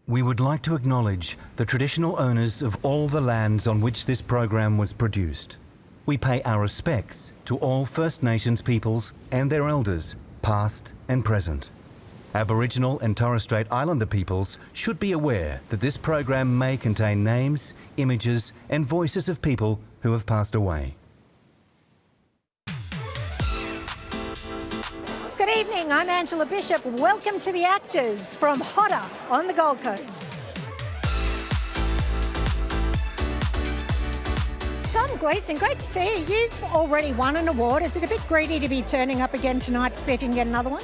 We would like to acknowledge the traditional owners of all the lands on which this program was produced. We pay our respects to all First Nations peoples and their elders, past and present. Aboriginal and Torres Strait Islander peoples should be aware that this program may contain names, images and voices of people who have passed away. Good evening, I'm Angela Bishop. Welcome to the AACTAs from Hodder on the Gold Coast. Tom Gleeson, great to see you. You've already won an award. Is it a bit greedy to be turning up again tonight to see if you can get another one?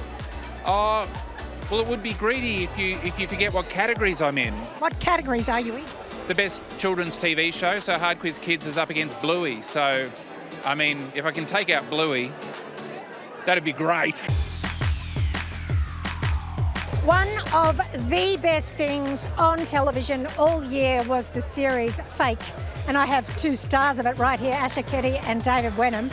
Well, it would be greedy if you forget what categories I'm in. What categories are you in? The best children's TV show, so Hard Quiz Kids is up against Bluey. So, I mean, if I can take out Bluey, that'd be great. One of the best things on television all year was the series Fake, and I have two stars of it right here, Aisha, Keddie and David Wenham.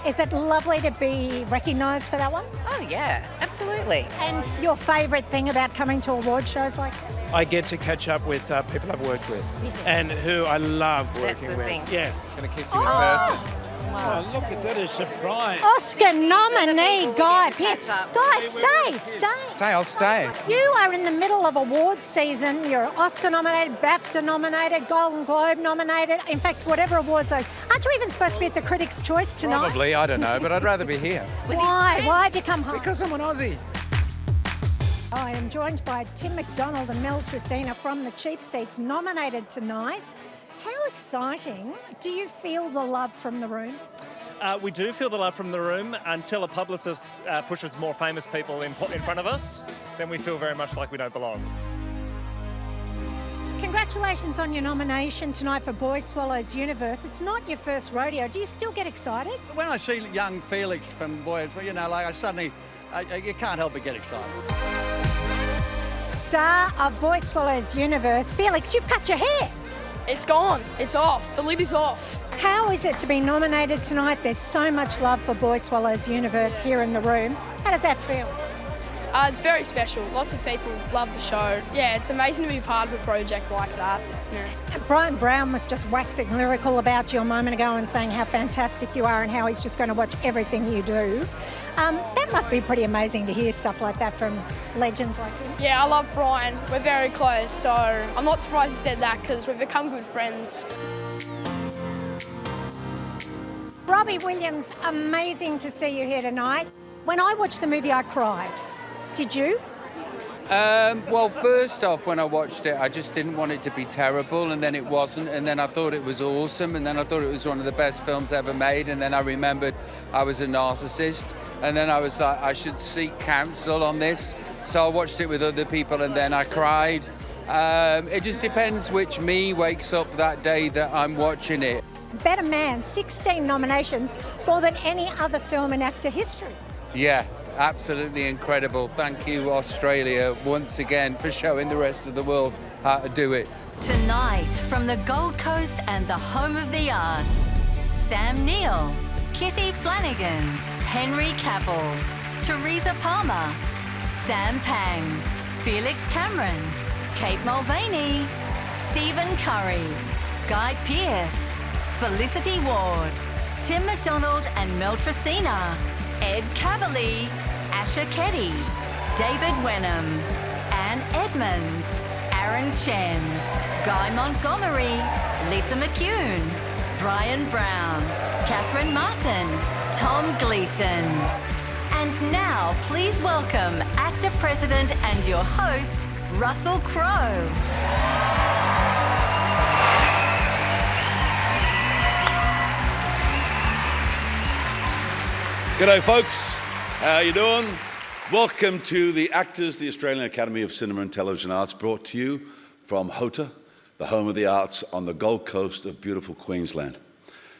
Is it lovely to be recognised for that one? Oh yeah, absolutely. And your favourite thing about coming to award shows like that? I get to catch up with people I've worked with and who I love working with. thing. Yeah. Gonna kiss you in person. Oh, look at that, a surprise. Oscar nominee Guy Pearce. catch up. Guy, stay. Stay, I'll stay. You are in the middle of awards season. You're Oscar nominated, BAFTA nominated, Golden Globe nominated. In fact, whatever awards are. Aren't you even supposed to be at the Critics' Choice tonight? Probably, I don't know, but I'd rather be here. Why? Why have you come home? Because I'm an Aussie. I am joined by Tim McDonald and Mel Tracina from the Cheap Seats, nominated tonight. How exciting. Do you feel the love from the room? We do feel the love from the room until a publicist pushes more famous people in front of us. Then we feel very much like we don't belong. Congratulations on your nomination tonight for Boy Swallows Universe. It's not your first rodeo. Do you still get excited? When I see young Felix from Boys, you know, like you can't help but get excited. Star of Boy Swallows Universe, Felix, you've cut your hair. It's gone. It's off. The lid is off. How is it to be nominated tonight? There's so much love for Boy Swallows Universe here in the room. How does that feel? It's very special. Lots of people love the show. Yeah, it's amazing to be part of a project like that. Yeah. Brian Brown was just waxing lyrical about you a moment ago and saying how fantastic you are and how he's just going to watch everything you do. That must be pretty amazing to hear stuff like that from legends like him. Yeah, I love Brian. We're very close, so I'm not surprised he said that because we've become good friends. Robbie Williams, amazing to see you here tonight. When I watched the movie, I cried. Did you? Well, first off, when I watched it, I just didn't want it to be terrible, and then it wasn't, and then I thought it was awesome, and then I thought it was one of the best films ever made, and then I remembered I was a narcissist, and then I was like, I should seek counsel on this, so I watched it with other people, and then I cried. It just depends which me wakes up that day that I'm watching it. Better Man, 16 nominations, more than any other film in actor history. Yeah. Absolutely incredible. Thank you, Australia, once again for showing the rest of the world how to do it. Tonight, from the Gold Coast and the home of the arts, Sam Neill, Kitty Flanagan, Henry Cavill, Teresa Palmer, Sam Pang, Felix Cameron, Kate Mulvany, Stephen Curry, Guy Pearce, Felicity Ward, Tim McDonald and Mel Tracina, Ed Kavalee, Aisha, Keddie, David Wenham, Anne Edmonds, Aaron Chen, Guy Montgomery, Lisa McCune, Brian Brown, Catherine Martin, Tom Gleeson. And now, please welcome AACTA President and your host, Russell Crowe. G'day folks, how you doing? Welcome to the AACTAs, the Australian Academy of Cinema and Television Arts, brought to you from HOTA, the home of the arts on the Gold Coast of beautiful Queensland.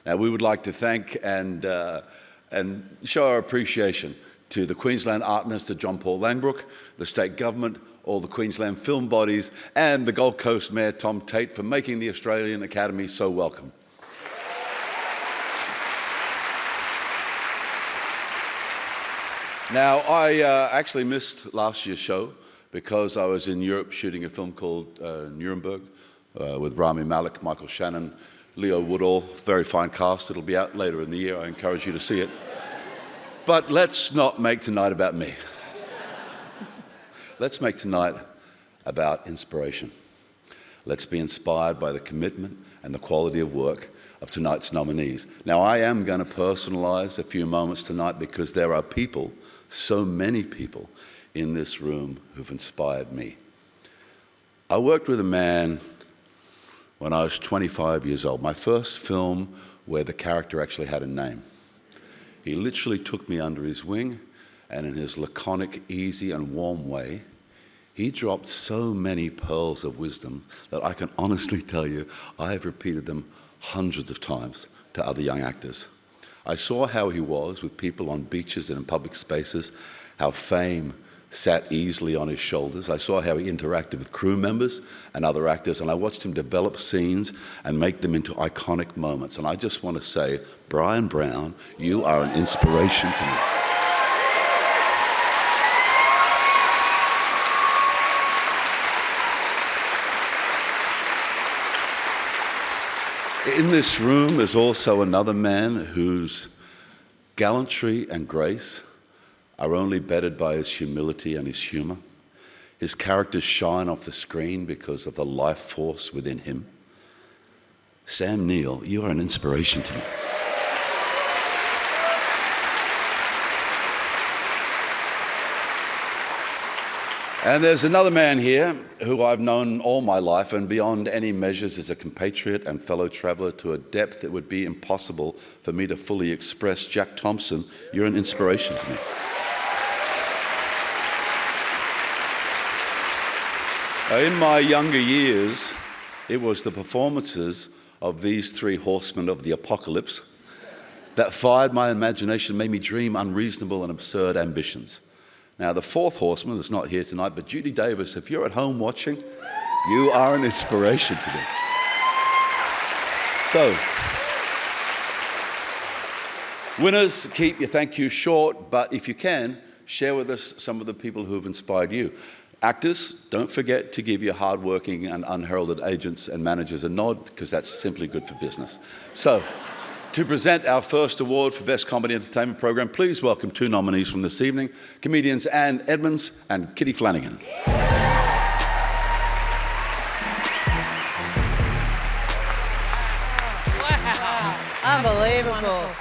Now we would like to thank and show our appreciation to the Queensland Art Minister John Paul Langbrook, the state government, all the Queensland film bodies and the Gold Coast Mayor Tom Tate for making the Australian Academy so welcome. Now, I actually missed last year's show because I was in Europe shooting a film called Nuremberg with Rami Malek, Michael Shannon, Leo Woodall, very fine cast. It'll be out later in the year. I encourage you to see it. But let's not make tonight about me. Let's make tonight about inspiration. Let's be inspired by the commitment and the quality of work of tonight's nominees. Now, I am going to personalize a few moments tonight because there are people, so many people in this room who've inspired me. I worked with a man when I was 25 years old, my first film where the character actually had a name. He literally took me under his wing, and in his laconic, easy and warm way, he dropped so many pearls of wisdom that I can honestly tell you I have repeated them hundreds of times to other young actors. I saw how he was with people on beaches and in public spaces, how fame sat easily on his shoulders. I saw how he interacted with crew members and other actors, and I watched him develop scenes and make them into iconic moments. And I just want to say, Brian Brown, you are an inspiration to me. In this room is also another man whose gallantry and grace are only bettered by his humility and his humor. His characters shine off the screen because of the life force within him. Sam Neill, you are an inspiration to me. And there's another man here who I've known all my life and beyond any measures is a compatriot and fellow traveller to a depth that would be impossible for me to fully express. Jack Thompson, you're an inspiration to me. In my younger years, it was the performances of these three horsemen of the apocalypse that fired my imagination, made me dream unreasonable and absurd ambitions. Now, the fourth horseman is not here tonight, but Judy Davis, if you're at home watching, you are an inspiration to me. So, winners, keep your thank you short, but if you can, share with us some of the people who have inspired you. Actors, don't forget to give your hardworking and unheralded agents and managers a nod, because that's simply good for business. So, to present our first award for Best Comedy Entertainment Program, please welcome two nominees from this evening, comedians Anne Edmonds and Keddie Flanagan. Wow. Unbelievable.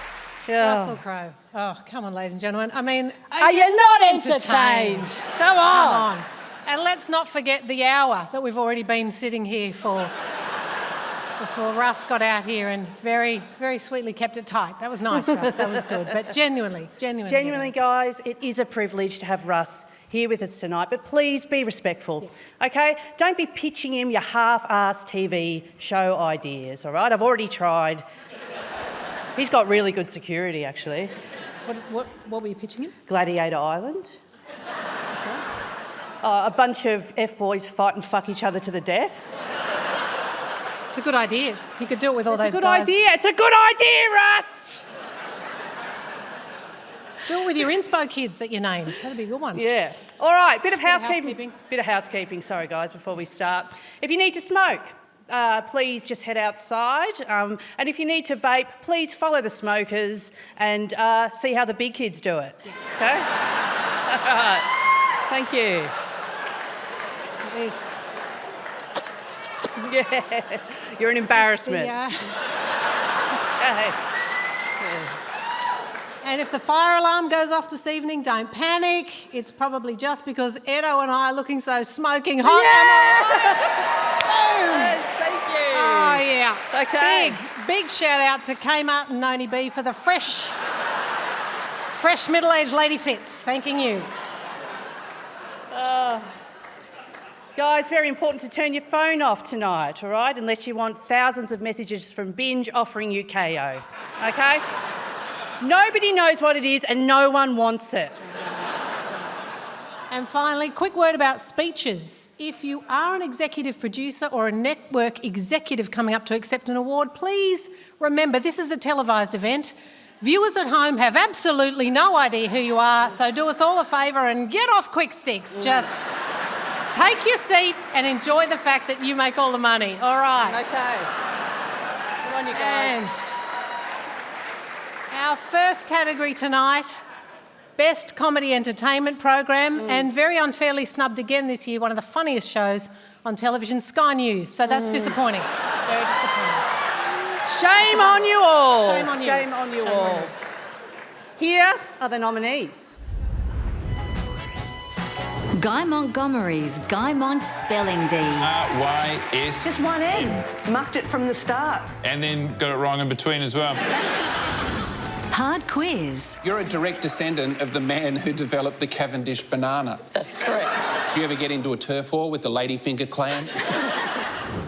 Yeah. Russell Crowe. Oh, come on, ladies and gentlemen. I mean, are you not entertained? Come on. And let's not forget the hour that we've already been sitting here for before Russ got out here and very, very sweetly kept it tight. That was nice, Russ. That was good. But genuinely. Genuinely, guys, it is a privilege to have Russ here with us tonight, but please be respectful, okay? Don't be pitching him your half-assed TV show ideas, all right? I've already tried. He's got really good security, actually. What were you pitching him? Gladiator Island. What's that? A bunch of F-boys fight and fuck each other to the death. It's a good idea. He could do it with all those guys. It's a good idea, Russ! Do it with your inspo kids that you named. That'd be a good one. Yeah. All right, bit of housekeeping. Sorry, guys, before we start. If you need to smoke, please just head outside. And if you need to vape, please follow the smokers and see how the big kids do it. Okay? All right. Thank you. This. Yeah, you're an embarrassment. And if the fire alarm goes off this evening, don't panic. It's probably just because Edo and I are looking so smoking hot. Yeah! Thank you. Oh, yeah. Okay. Big shout out to Kmart and Noni B for the fresh middle-aged lady fits. Thanking you. Guys, very important to turn your phone off tonight, all right? Unless you want thousands of messages from Binge offering you KO, okay? Nobody knows what it is and no one wants it. And finally, quick word about speeches. If you are an executive producer or a network executive coming up to accept an award, please remember this is a televised event. Viewers at home have absolutely no idea who you are, so do us all a favour and get off quick sticks. Just Take your seat and enjoy the fact that you make all the money. All right. Okay. Good on you And guys. our first category tonight, Best Comedy Entertainment Program, and very unfairly snubbed again this year, one of the funniest shows on television, Sky News. So that's disappointing. Very disappointing. Shame on you all. Shame on you. Shame on you Shame all. on you. Here are the nominees. Guy Montgomery's Guy Mont Spelling Bee. R-Y-S. Just one N. Mucked it from the start. And then got it wrong in between as well. Hard Quiz. You're a direct descendant of the man who developed the Cavendish banana. That's correct. You ever get into a turf war with the Ladyfinger clan?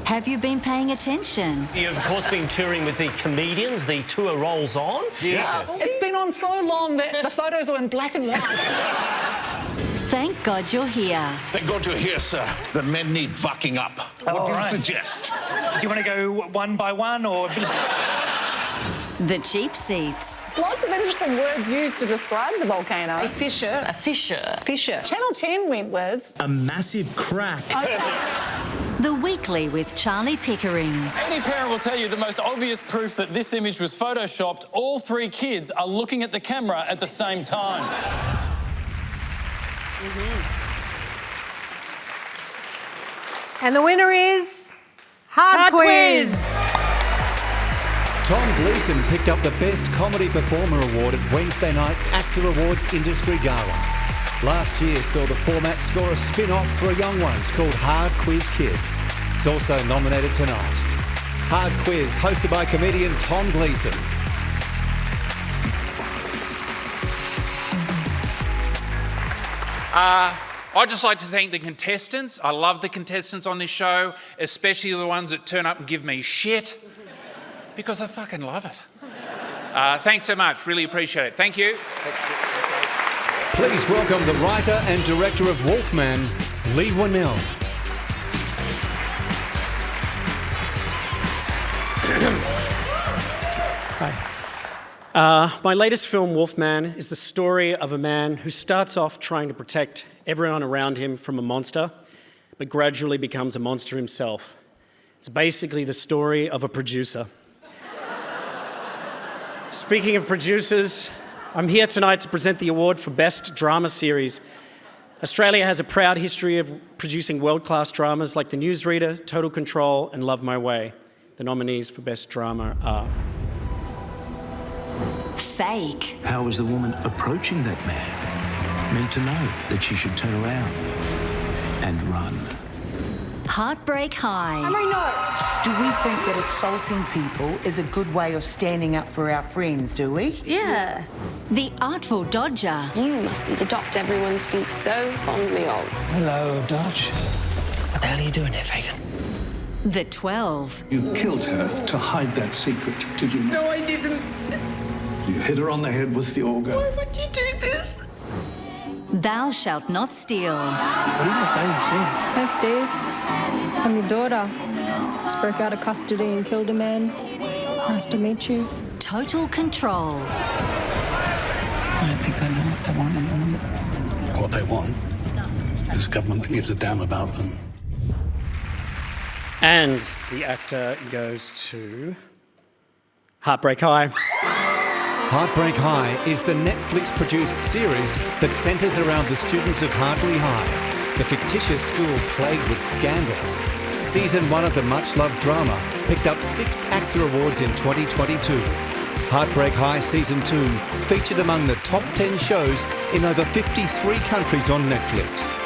Have you been paying attention? You've, of course, been touring with the comedians. The tour rolls on. Yeah. It's been on so long that the photos are in black and white. Thank God you're here. Thank God you're here, sir. The men need bucking up. What do you suggest? Do you want to go one by one or a bit of... The Cheap Seats. Lots of interesting words used to describe the volcano. A fissure. A fissure. Fissure. Channel 10 went with... A massive crack. The Weekly with Charlie Pickering. Any parent will tell you the most obvious proof that this image was photoshopped, all three kids are looking at the camera at the same time. And the winner is Hard Quiz. Tom Gleeson picked up the Best Comedy Performer Award at Wednesday night's AACTA Awards Industry Gala. Last year saw the format score a spin-off for young ones called Hard Quiz Kids. It's also nominated tonight. Hard Quiz, hosted by comedian Tom Gleeson. I'd just like to thank the contestants. I love the contestants on this show, especially the ones that turn up and give me shit, because I fucking love it. Thanks so much. Really appreciate it. Thank you. Please welcome the writer and director of Wolfman, Lee Winnell. Hi. My latest film, Wolfman, is the story of a man who starts off trying to protect everyone around him from a monster, but gradually becomes a monster himself. It's basically the story of a producer. Speaking of producers, I'm here tonight to present the award for Best Drama Series. Australia has a proud history of producing world-class dramas like The Newsreader, Total Control, and Love My Way. The nominees for Best Drama are... Fake. How was the woman approaching that man meant to know that she should turn around and run? Heartbreak High. Do we think that assaulting people is a good way of standing up for our friends, do we? Yeah. The Artful Dodger. You must be the doctor everyone speaks so fondly of. Hello, Dodge. What the hell are you doing here, Fagan? The 12. You killed her to hide that secret, did you not? No, I didn't. You hit her on the head with the auger. Why would you do this? Thou Shalt Not Steal. Hey, Steve. I'm your daughter. Just broke out of custody and killed a man. Nice to meet you. Total Control. I don't think they know what they want anymore. What they want is a government that gives a damn about them. And the actor goes to... Heartbreak High. Heartbreak High is the Netflix-produced series that centres around the students of Hartley High, the fictitious school plagued with scandals. Season 1 of the much-loved drama picked up 6 AACTA Awards in 2022. Heartbreak High Season 2 featured among the top 10 shows in over 53 countries on Netflix.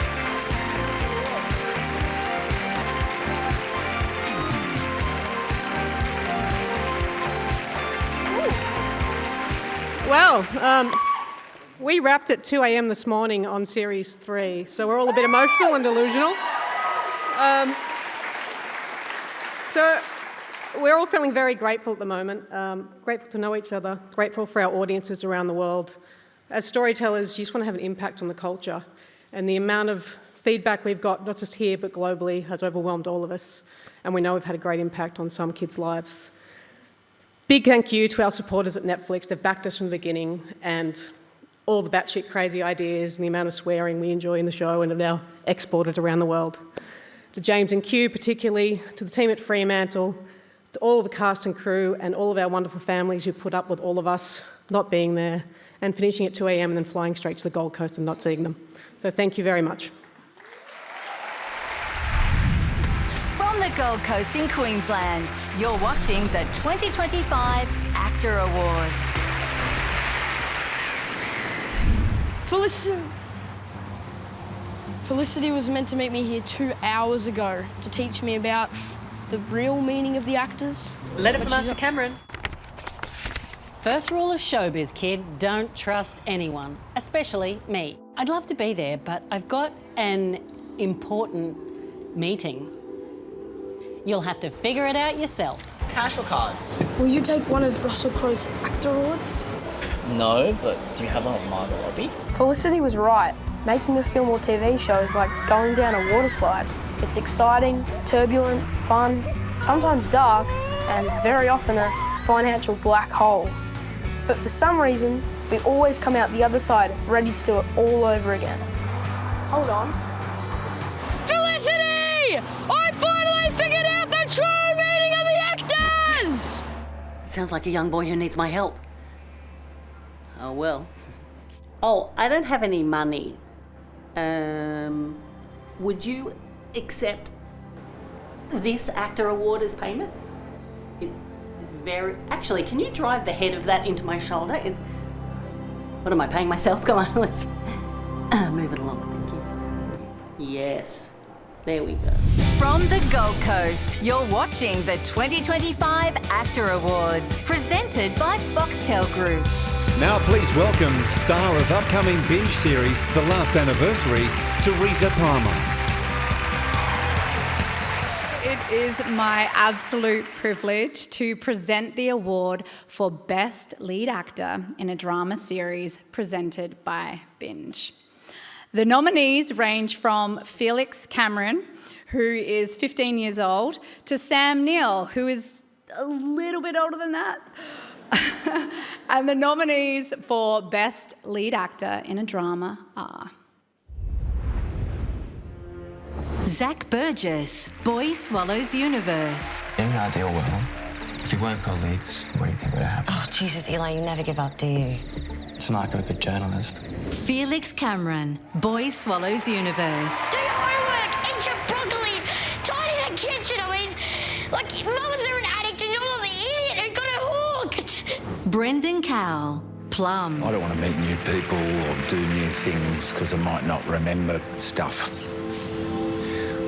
Well, we wrapped at 2 a.m. this morning on Series 3, so we're all a bit emotional and delusional. So we're all feeling very grateful at the moment, grateful to know each other, grateful for our audiences around the world. As storytellers, you just want to have an impact on the culture, and the amount of feedback we've got, not just here but globally, has overwhelmed all of us, and we know we've had a great impact on some kids' lives. Big thank you to our supporters at Netflix. They've backed us from the beginning, and all the batshit crazy ideas and the amount of swearing we enjoy in the show and have now exported around the world. To James and Q particularly, to the team at Fremantle, to all of the cast and crew and all of our wonderful families who put up with all of us not being there and finishing at 2 a.m. and then flying straight to the Gold Coast and not seeing them. So thank you very much. From the Gold Coast in Queensland, you're watching the 2025 AACTA Awards. Felicity was meant to meet me here 2 hours ago to teach me about the real meaning of the actors. Letter from Master Cameron. First rule of showbiz, kid, don't trust anyone, especially me. I'd love to be there, but I've got an important meeting. You'll have to figure it out yourself. Cash or card? Will you take one of Russell Crowe's AACTA Awards? No, but do you have one on Margot Robbie? Felicity was right. Making a film or TV show is like going down a water slide. It's exciting, turbulent, fun, sometimes dark, and very often a financial black hole. But for some reason, we always come out the other side ready to do it all over again. Hold on. Felicity! I finally figured out the true meaning of the actors! Sounds like a young boy who needs my help. Oh, well. Oh, I don't have any money. Would you accept this AACTA Award as payment? It is very... Actually, can you drive the head of that into my shoulder? It's... What am I paying myself? Come on, let's move it along. Thank you. Yes. There we go. From the Gold Coast, you're watching the 2025 AACTA Awards, presented by Foxtel Group. Now please welcome star of upcoming binge series The Last Anniversary, Teresa Palmer. It is my absolute privilege to present the award for Best Lead Actor in a Drama Series presented by Binge. The nominees range from Felix Cameron, who is 15 years old, to Sam Neill, who is a little bit older than that. And the nominees for Best Lead Actor in a Drama are... Zach Burgess, Boy Swallows Universe. In an ideal world, if you weren't colleagues, what do you think would happen? Oh, Jesus, Eli, you never give up, do you? It's the mark of a good journalist. Felix Cameron, Boy Swallows Universe. Do your homework, eat your broccoli, tidy the kitchen. I mean, like, Mama's are an addict and you're not the idiot who got it hooked. Brendan Cowell, Plum. I don't want to meet new people or do new things because I might not remember stuff.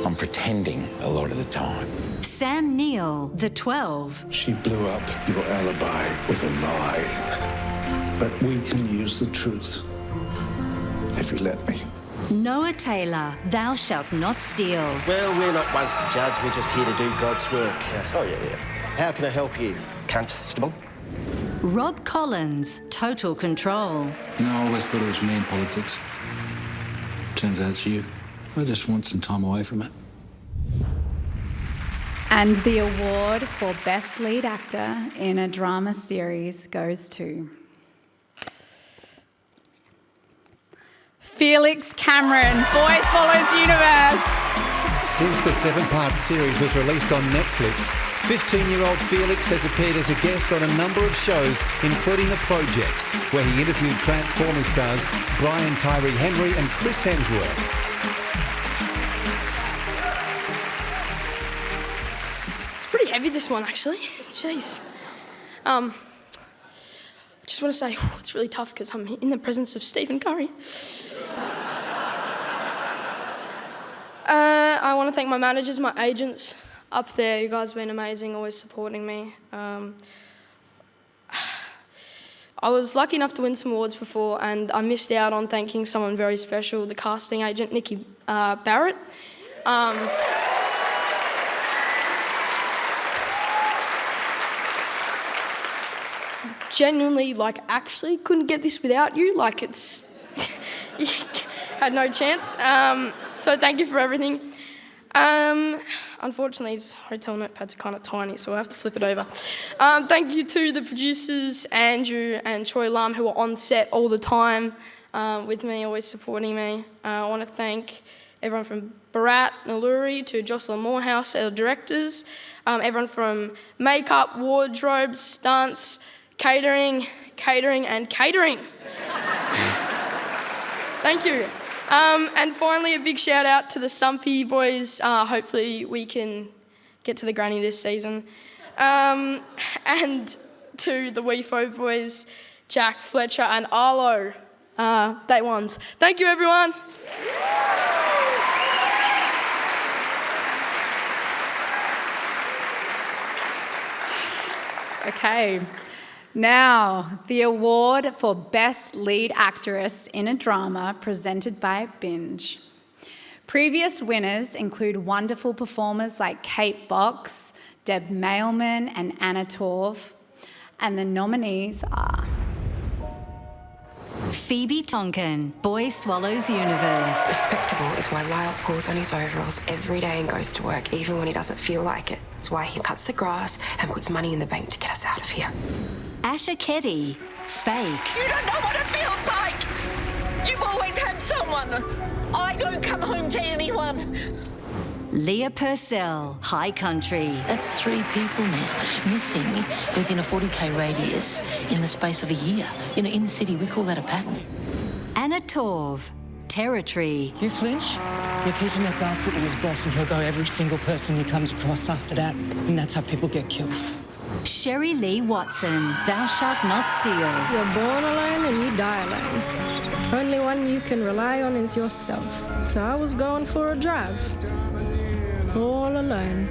I'm pretending a lot of the time. Sam Neill, The 12. She blew up your alibi with a lie. But we can use the truth if you let me. Noah Taylor, Thou Shalt Not Steal. Well, we're not ones to judge, we're just here to do God's work. Oh, yeah. How can I help you, Constable? Rob Collins, Total Control. You know, I always thought it was me in politics. Turns out it's you. I just want some time away from it. And the award for Best Lead Actor in a Drama Series goes to... Felix Cameron, Boy Swallows Universe. Since the 7-part series was released on Netflix, 15-year-old Felix has appeared as a guest on a number of shows, including The Project, where he interviewed Transformers stars Brian Tyree Henry and Chris Hemsworth. It's pretty heavy, this one, actually. Jeez. I just want to say, it's really tough because I'm in the presence of Stephen Curry. I want to thank my managers, my agents up there. You guys have been amazing, always supporting me. I was lucky enough to win some awards before, and I missed out on thanking someone very special, the casting agent, Nikki Barrett. Genuinely, like, actually couldn't get this without you. Like, it's... you had no chance. So thank you for everything. I'm unfortunately, these hotel notepads are kind of tiny, so I have to flip it over. Thank you to the producers, Andrew and Troy Lum, who are on set all the time with me, always supporting me. I want to thank everyone from Barat Naluri to Jocelyn Morehouse, our directors, everyone from makeup, wardrobes, stunts, catering, and catering. Thank you. And finally, a big shout out to the Sumpy boys. Hopefully we can get to the granny this season. And to the WeFo boys, Jack, Fletcher and Arlo, day ones. Thank you, everyone. Okay. Now, the award for Best Lead Actress in a Drama presented by Binge. Previous winners include wonderful performers like Kate Box, Deb Mailman and Anna Torv. And the nominees are... Phoebe Tonkin, Boy Swallows Universe. Respectable is why Lyle pulls on his overalls every day and goes to work, even when he doesn't feel like it. It's why he cuts the grass and puts money in the bank to get us out of here. Aisha Keddie, Fake. You don't know what it feels like! You've always had someone! I don't come home to anyone! Leah Purcell, High Country. That's 3 people now, missing within a 40k radius in the space of a year. You know, in the city, we call that a pattern. Anna Torv, Territory. You flinch? You're teaching that bastard that he's boss, and he'll go every single person he comes across after that. And that's how people get killed. Sherry Lee Watson, Thou Shalt Not Steal. You're born alone and you die alone. Only one you can rely on is yourself. So I was going for a drive. All alone.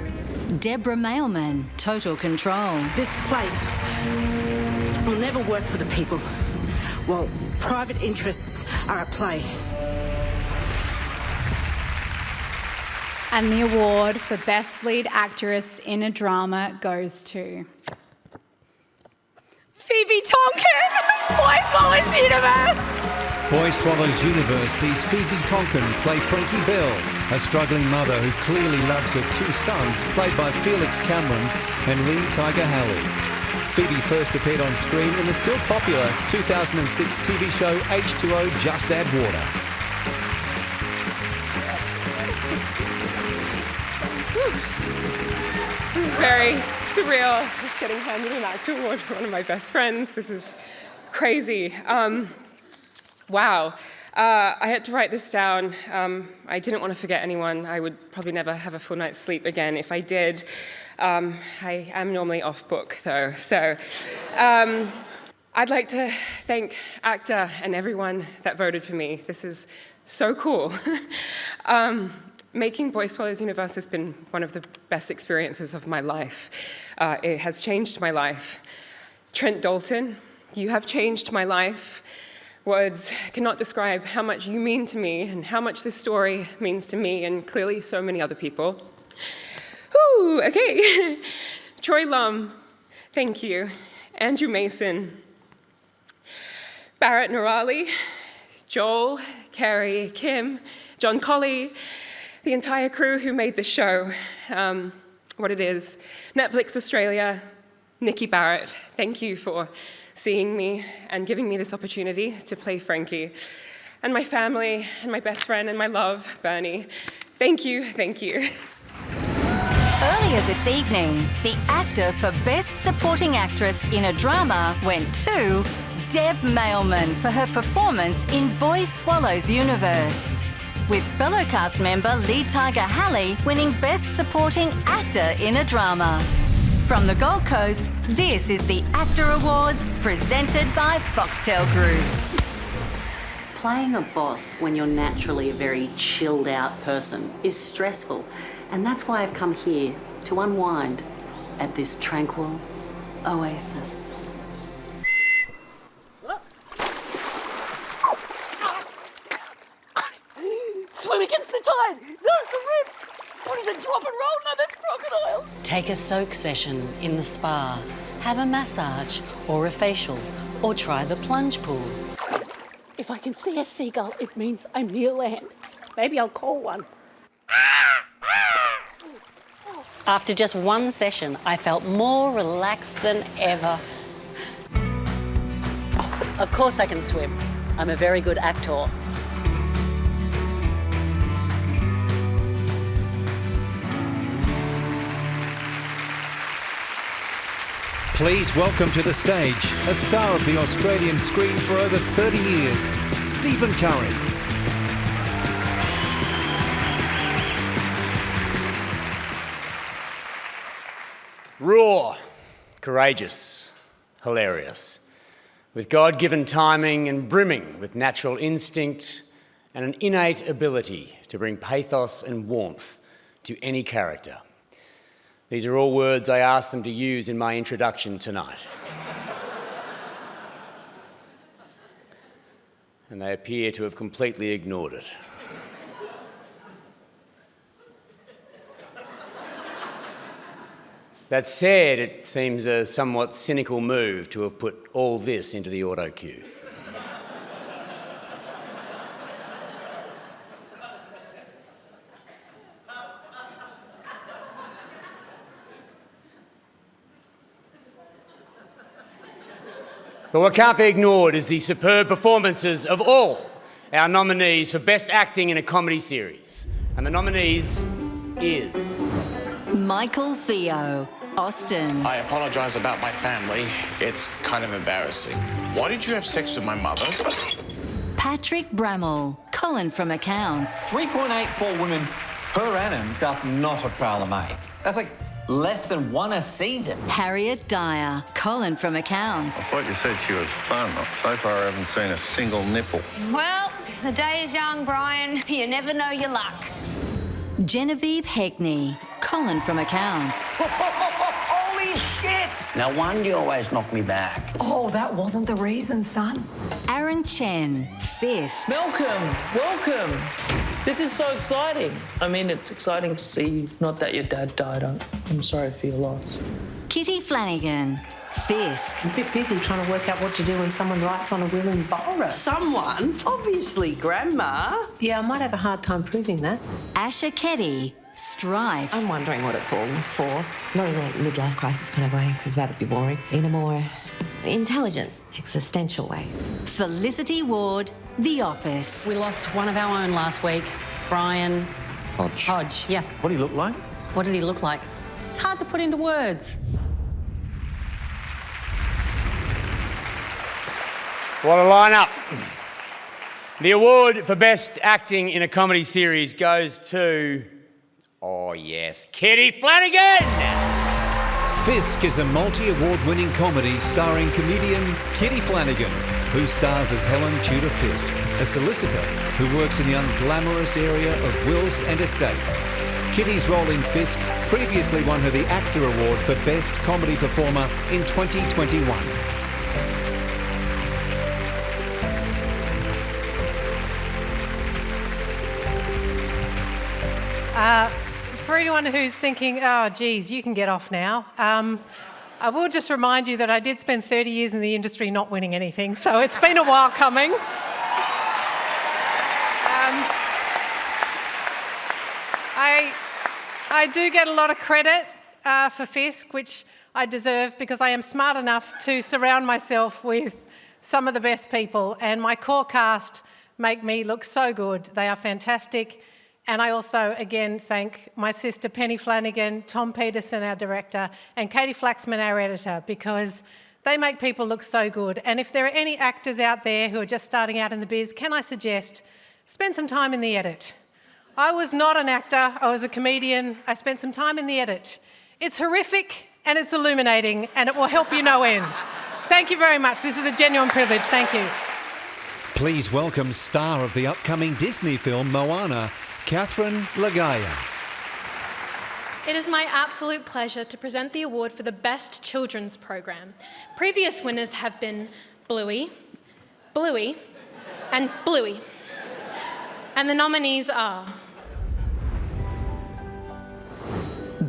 Deborah Mailman, Total Control. This place will never work for the people. Well, private interests are at play. And the award for Best Lead Actress in a Drama goes to... Phoebe Tonkin, Boy Swallows Universe! Boy Swallows Universe sees Phoebe Tonkin play Frankie Bell, a struggling mother who clearly loves her 2 sons, played by Felix Cameron and Lee Tiger Halley. Phoebe first appeared on screen in the still popular 2006 TV show H2O Just Add Water. This is very surreal. Just getting handed an AACTA Award for one of my best friends. This is crazy. Wow. I had to write this down. I didn't want to forget anyone. I would probably never have a full night's sleep again if I did. I am normally off book, though. So I'd like to thank AACTA and everyone that voted for me. This is so cool. Making Boy Swallows Universe has been one of the best experiences of my life. It has changed my life. Trent Dalton, you have changed my life. Words cannot describe how much you mean to me and how much this story means to me and clearly so many other people. Whew, okay. Troy Lum, thank you. Andrew Mason. Barrett Nurali, Joel, Carrie, Kim, John Colley, the entire crew who made this show what it is. Netflix Australia, Nikki Barrett, thank you for seeing me and giving me this opportunity to play Frankie. And my family, and my best friend, and my love, Bernie, thank you, thank you. Earlier this evening, the AACTA for Best Supporting Actress in a Drama went to Deb Mailman for her performance in Boy Swallows Universe, with fellow cast member Lee Tiger Halley winning Best Supporting Actor in a Drama. From the Gold Coast, this is the AACTA Awards presented by Foxtel Group. Playing a boss when you're naturally a very chilled out person is stressful, and that's why I've come here to unwind at this tranquil oasis. Swim against the tide! No, the rip! What is it, drop and roll? No, that's crocodile. Take a soak session in the spa, have a massage or a facial, or try the plunge pool. If I can see a seagull, it means I'm near land. Maybe I'll call one. After just one session, I felt more relaxed than ever. Of course I can swim. I'm a very good actor. Please welcome to the stage a star of the Australian screen for over 30 years, Stephen Curry. Raw, courageous, hilarious, with God-given timing and brimming with natural instinct and an innate ability to bring pathos and warmth to any character. These are all words I asked them to use in my introduction tonight. And they appear to have completely ignored it. That said, it seems a somewhat cynical move to have put all this into the auto cue. But what can't be ignored is the superb performances of all our nominees for Best Acting in a Comedy Series. And the nominees is... Michael Theo, Austin. I apologise about my family. It's kind of embarrassing. Why did you have sex with my mother? Patrick Bramall, Colin from Accounts. 3.84 women per annum doth not a prowler make. That's like less than one a season. Harriet Dyer, Colin from Accounts. I thought you said she was fun. So far, I haven't seen a single nipple. Well, the day is young, Brian. You never know your luck. Genevieve Heckney, Colin from Accounts. Holy shit! No wonder you always knock me back. Oh, that wasn't the reason, son. Aaron Chen, Fisk. Welcome. This is so exciting. I mean, it's exciting to see, not that your dad died. I'm sorry for your loss. Kitty Flanagan, Fisk. I'm a bit busy trying to work out what to do when someone writes on a will in Bora. Someone? Obviously, Grandma. Yeah, I might have a hard time proving that. Aisha Keddie, Strife. I'm wondering what it's all for. Not in a midlife crisis kind of way, because that'd be boring. In a more intelligent, existential way. Felicity Ward, The Office. We lost one of our own last week, Brian Hodge. Yeah. What did he look like? What did he look like? It's hard to put into words. What a lineup. The award for Best Acting in a Comedy Series goes to, oh yes, Keddie Flanagan! Fisk is a multi-award-winning comedy starring comedian Keddie Flanagan, who stars as Helen Tudor Fisk, a solicitor who works in the unglamorous area of wills and estates. Keddie's role in Fisk previously won her the AACTA Award for Best Comedy Performer in 2021. For anyone who's thinking, oh, geez, you can get off now, I will just remind you that I did spend 30 years in the industry not winning anything, so it's been a while coming. I do get a lot of credit for Fisk, which I deserve because I am smart enough to surround myself with some of the best people, and my core cast make me look so good. They are fantastic. And I also, again, thank my sister Penny Flanagan, Tom Peterson, our director, and Katie Flaxman, our editor, because they make people look so good. And if there are any actors out there who are just starting out in the biz, can I suggest spend some time in the edit? I was not an actor, I was a comedian. I spent some time in the edit. It's horrific and it's illuminating and it will help you no end. Thank you very much. This is a genuine privilege. Thank you. Please welcome star of the upcoming Disney film Moana, Catherine Laga'aia. It is my absolute pleasure to present the award for the Best Children's Program. Previous winners have been Bluey, Bluey, and Bluey. And the nominees are...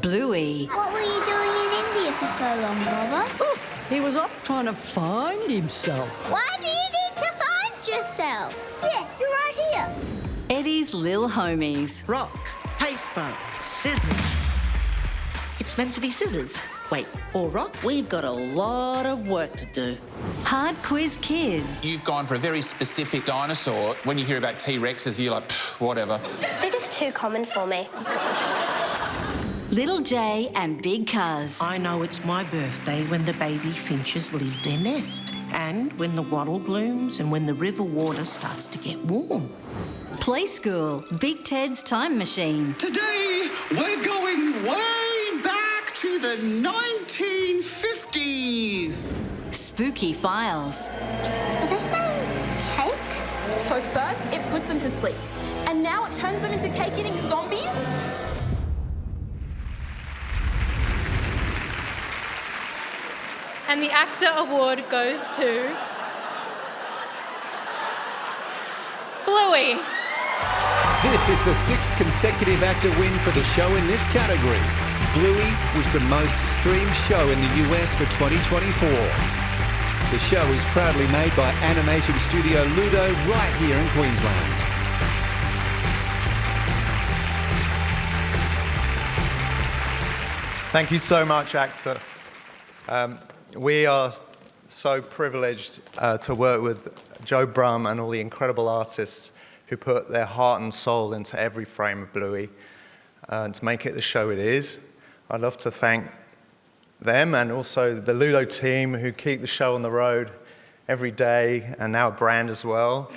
Bluey. What were you doing in India for so long, Robert? Oh, he was off trying to find himself. Why do you need to find yourself? Yeah, you're right here. Eddie's Lil Homies. Rock, paper, scissors. It's meant to be scissors. Wait, or rock? We've got a lot of work to do. Hard Quiz Kids. You've gone for a very specific dinosaur. When you hear about T-Rexes, you're like, whatever. They're just too common for me. Little J and Big Cuz. I know it's my birthday when the baby finches leave their nest, and when the wattle blooms, and when the river water starts to get warm. Play School, Big Ted's Time Machine. Today, we're going way back to the 1950s. Spooky Files. Are they saying cake? So first it puts them to sleep, and now it turns them into cake-eating zombies? And the AACTA Award goes to Bluey. This is the 6th consecutive AACTA win for the show in this category. Bluey was the most streamed show in the US for 2024. The show is proudly made by animation studio Ludo right here in Queensland. Thank you so much, AACTA. We are so privileged to work with Joe Brum and all the incredible artists who put their heart and soul into every frame of Bluey to make it the show it is. I'd love to thank them and also the Ludo team who keep the show on the road every day, and now a brand as well.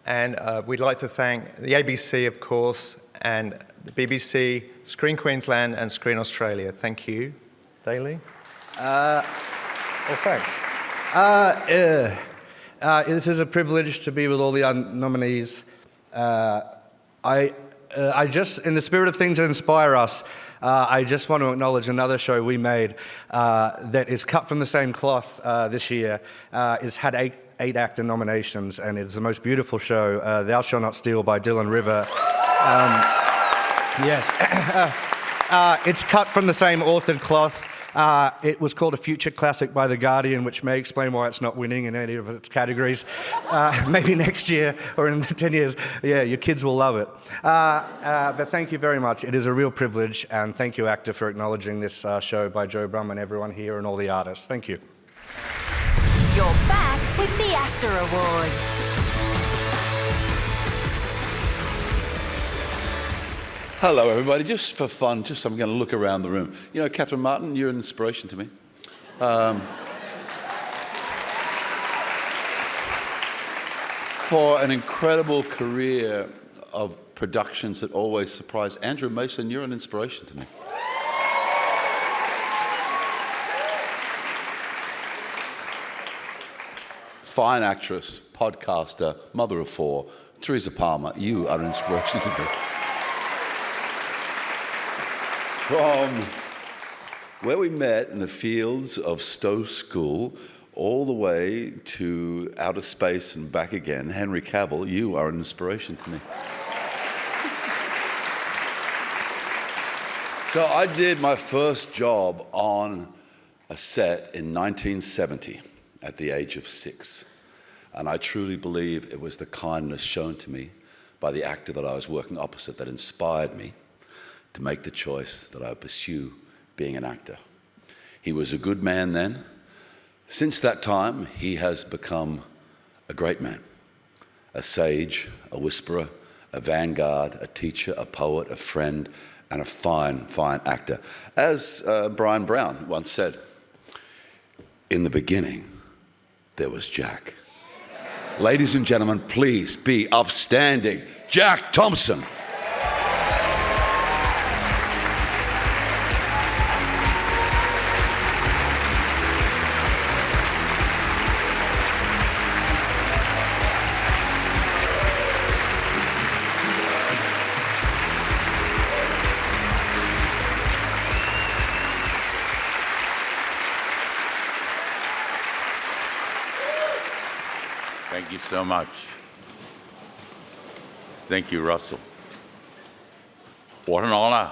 And we'd like to thank the ABC, of course, and the BBC, Screen Queensland and Screen Australia. Thank you. Daly? Thanks. This is a privilege to be with all the nominees. I just, in the spirit of things that inspire us, I just want to acknowledge another show we made that is cut from the same cloth this year. It's had eight AACTA nominations, and it's the most beautiful show, Thou Shalt Not Steal by Dylan River. Yes. It's cut from the same authored cloth. It was called a future classic by The Guardian, which may explain why it's not winning in any of its categories. Maybe next year or in 10 years. Yeah, your kids will love it. But thank you very much. It is a real privilege, and thank you, AACTA, for acknowledging this show by Joe Brum and everyone here and all the artists. Thank you. You're back with the AACTA Awards. Hello, everybody. Just for fun, I'm going to look around the room. You know, Catherine Martin, you're an inspiration to me. For an incredible career of productions that always surprise. Andrew Mason, you're an inspiration to me. Fine actress, podcaster, mother of four, Teresa Palmer, you are an inspiration to me. From where we met in the fields of Stowe School all the way to outer space and back again, Henry Cavill, you are an inspiration to me. So I did my first job on a set in 1970 at the age of 6. And I truly believe it was the kindness shown to me by the actor that I was working opposite that inspired me to make the choice that I would pursue being an actor. He was a good man then. Since that time, he has become a great man, a sage, a whisperer, a vanguard, a teacher, a poet, a friend, and a fine, fine actor. As Brian Brown once said, in the beginning, there was Jack. Ladies and gentlemen, please be upstanding Jack Thompson. Thank you so much. Thank you, Russell. What an honour.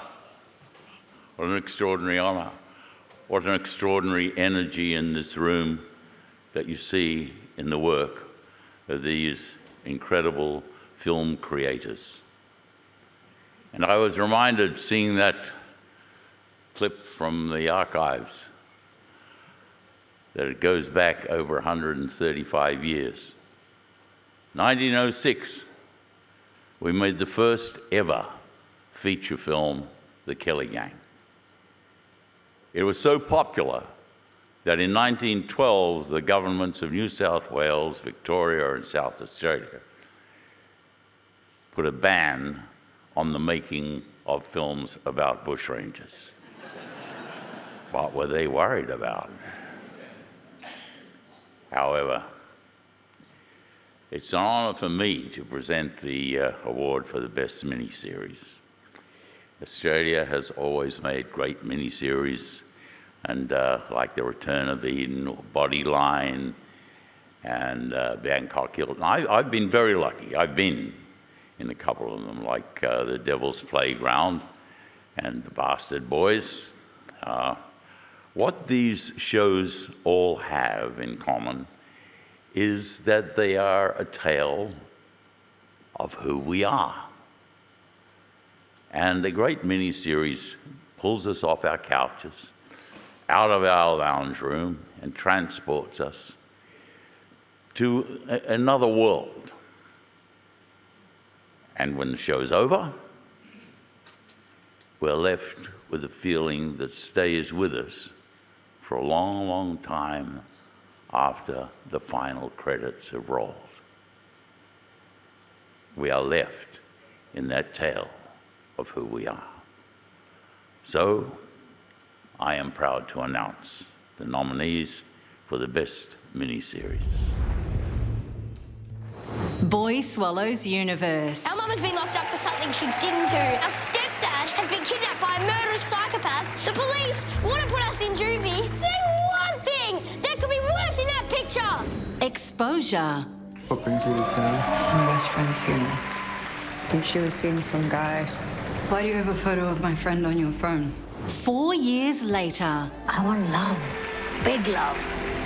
What an extraordinary honour. What an extraordinary energy in this room that you see in the work of these incredible film creators. And I was reminded, seeing that clip from the archives that it goes back over 135 years. 1906, we made the first ever feature film, The Kelly Gang. It was so popular that in 1912, the governments of New South Wales, Victoria, and South Australia put a ban on the making of films about bushrangers. What were they worried about? However, it's an honour for me to present the award for the best miniseries. Australia has always made great miniseries, and like The Return of Eden, or Bodyline, and Bangkok Hilton. I've been very lucky. I've been in a couple of them, like The Devil's Playground and The Bastard Boys. What these shows all have in common is that they are a tale of who we are. And a great miniseries pulls us off our couches, out of our lounge room, and transports us to another world. And when the show's over, we're left with a feeling that stays with us for a long, long time after the final credits have rolled. We are left in that tale of who we are. So, I am proud to announce the nominees for the best miniseries. Boy Swallows Universe. Our mum has been locked up for something she didn't do. Our stepdad has been kidnapped by a murderous psychopath. The police want to put us in juvie. Then one thing! There could be worse in that picture! Exposure. What brings you to town? My best friend's funeral. I think she was seeing some guy. Why do you have a photo of my friend on your phone? 4 years later. I want love. Big love.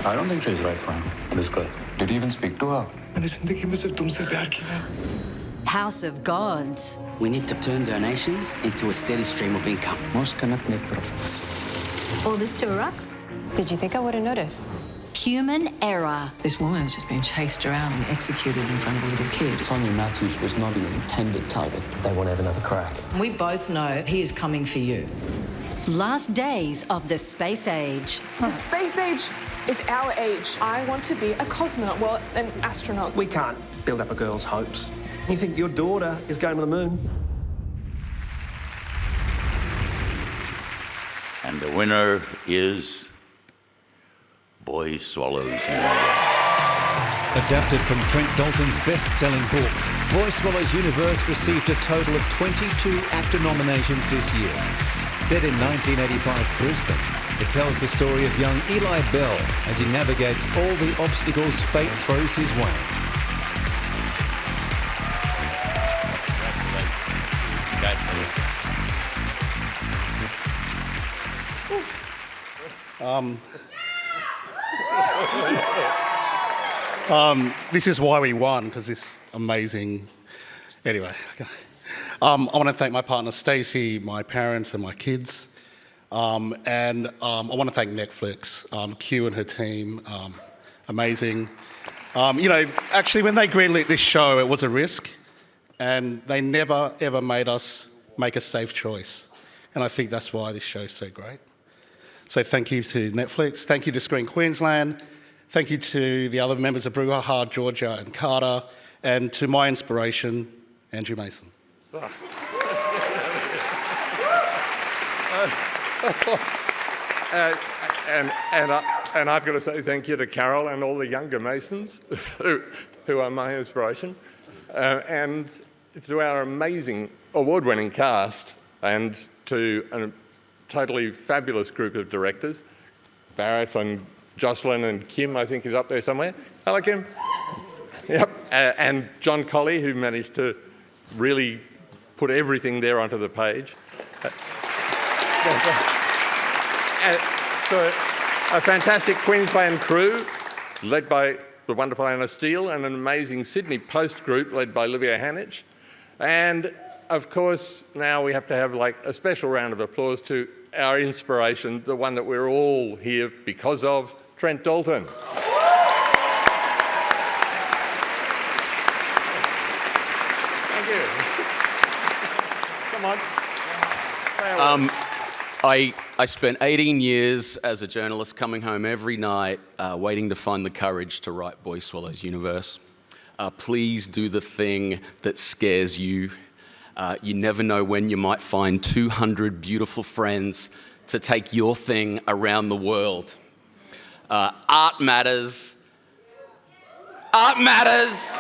I don't think she's right for him. This girl. Did you even speak to her? मैंने जिंदगी में सिर्फ तुमसे प्यार किया. House of Gods. We need to turn donations into a steady stream of income. Most cannot make profits. All this to Iraq? Did you think I would have noticed? Human error. This woman has just been chased around and executed in front of a little kid. Sonia Matthews was not the intended target. They want to have another crack. We both know he is coming for you. Last days of the space age. The space age is our age. I want to be a cosmonaut, well, an astronaut. We can't build up a girl's hopes. You think your daughter is going to the moon? And the winner is Boy Swallows Universe. Adapted from Trent Dalton's best-selling book, Boy Swallows Universe received a total of 22 AACTA nominations this year. Set in 1985 Brisbane, it tells the story of young Eli Bell as he navigates all the obstacles fate throws his way. This is why we won, because this amazing... Anyway, I want to thank my partner Stacey, my parents and my kids. And I want to thank Netflix, Q and her team, amazing. Actually when they greenlit this show, it was a risk, and they never ever made us make a safe choice. And I think that's why this show's so great. So thank you to Netflix, thank you to Screen Queensland, thank you to the other members of Brouhaha, Georgia and Carter, and to my inspiration, Andrew Mason. And I've got to say thank you to Carol and all the younger Masons who are my inspiration, and to our amazing award-winning cast, and to a totally fabulous group of directors, Barrett and Jocelyn and Kim, I think is up there somewhere. Hello, Kim. Yep. And John Colley, who managed to really put everything there onto the page. A fantastic Queensland crew led by the wonderful Anna Steele, and an amazing Sydney Post group led by Olivia Hanich. And of course, now we have to have like a special round of applause to our inspiration, the one that we're all here because of, Trent Dalton. Thank you. Come on. I spent 18 years as a journalist coming home every night waiting to find the courage to write Boy Swallows Universe. Please do the thing that scares you. You never know when you might find 200 beautiful friends to take your thing around the world. Art matters. Art matters.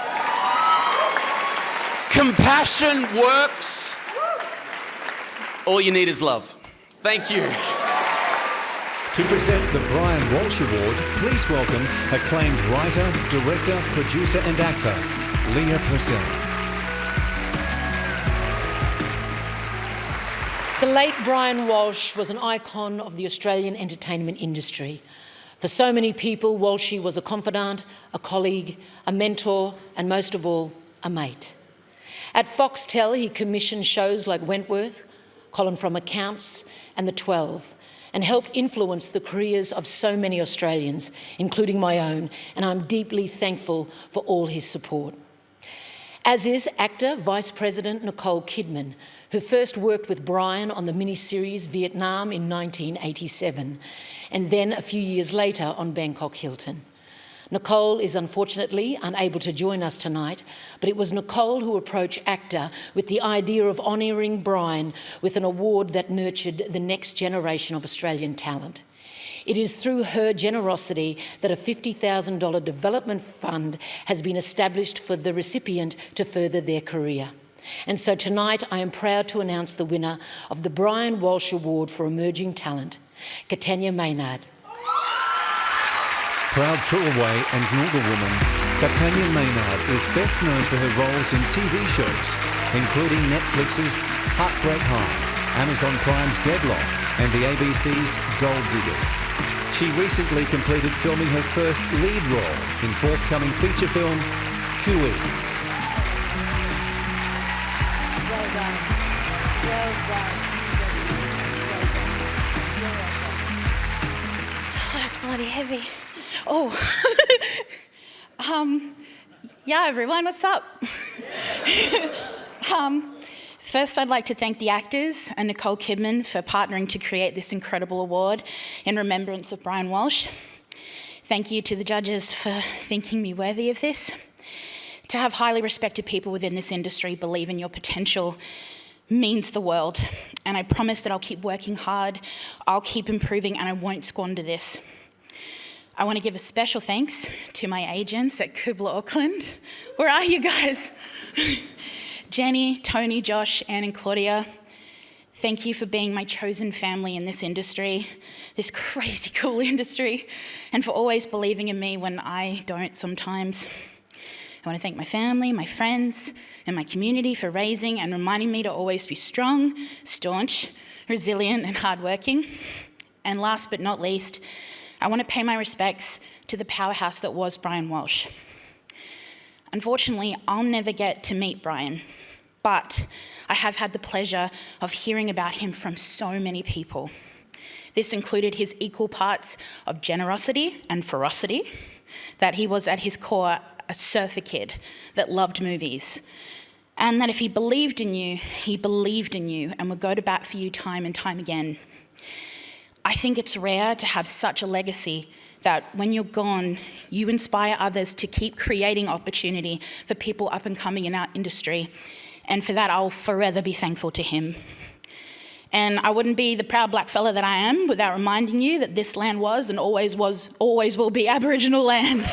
Compassion works. All you need is love. Thank you. To present the Brian Walsh Award, please welcome acclaimed writer, director, producer and actor, Leah Purcell. The late Brian Walsh was an icon of the Australian entertainment industry. For so many people, Walshy was a confidant, a colleague, a mentor, and most of all, a mate. At Foxtel, he commissioned shows like Wentworth, Colin from Accounts, and The 12, and helped influence the careers of so many Australians, including my own, and I'm deeply thankful for all his support. As is AACTA Vice President Nicole Kidman, who first worked with Brian on the miniseries Vietnam in 1987, and then a few years later on Bangkok Hilton. Nicole is unfortunately unable to join us tonight, but it was Nicole who approached AACTA with the idea of honouring Brian with an award that nurtured the next generation of Australian talent. It is through her generosity that a $50,000 development fund has been established for the recipient to further their career. And so tonight I am proud to announce the winner of the Brian Walsh Award for Emerging Talent, Katanya Maynard. Proud Trawlway and Noongar woman, Katanya Maynard is best known for her roles in TV shows, including Netflix's Heartbreak High, Amazon Prime's Deadlock, and the ABC's Gold Diggers. She recently completed filming her first lead role in forthcoming feature film, Cooey. Well done. Well done. Oh, that's bloody heavy. Oh, yeah, everyone, what's up? First, I'd like to thank the actors and Nicole Kidman for partnering to create this incredible award in remembrance of Brian Walsh. Thank you to the judges for thinking me worthy of this. To have highly respected people within this industry believe in your potential means the world. And I promise that I'll keep working hard, I'll keep improving, and I won't squander this. I want to give a special thanks to my agents at Kubla Auckland. Where are you guys? Jenny, Tony, Josh, Anne and Claudia. Thank you for being my chosen family in this industry, this crazy cool industry, and for always believing in me when I don't sometimes. I want to thank my family, my friends, and my community for raising and reminding me to always be strong, staunch, resilient, and hardworking. And last but not least, I want to pay my respects to the powerhouse that was Brian Walsh. Unfortunately, I'll never get to meet Brian, but I have had the pleasure of hearing about him from so many people. This included his equal parts of generosity and ferocity, that he was at his core a surfer kid that loved movies, and that if he believed in you, he believed in you and would go to bat for you time and time again. I think it's rare to have such a legacy that when you're gone, you inspire others to keep creating opportunity for people up and coming in our industry. And for that, I'll forever be thankful to him. And I wouldn't be the proud black fella that I am without reminding you that this land was and always will be Aboriginal land.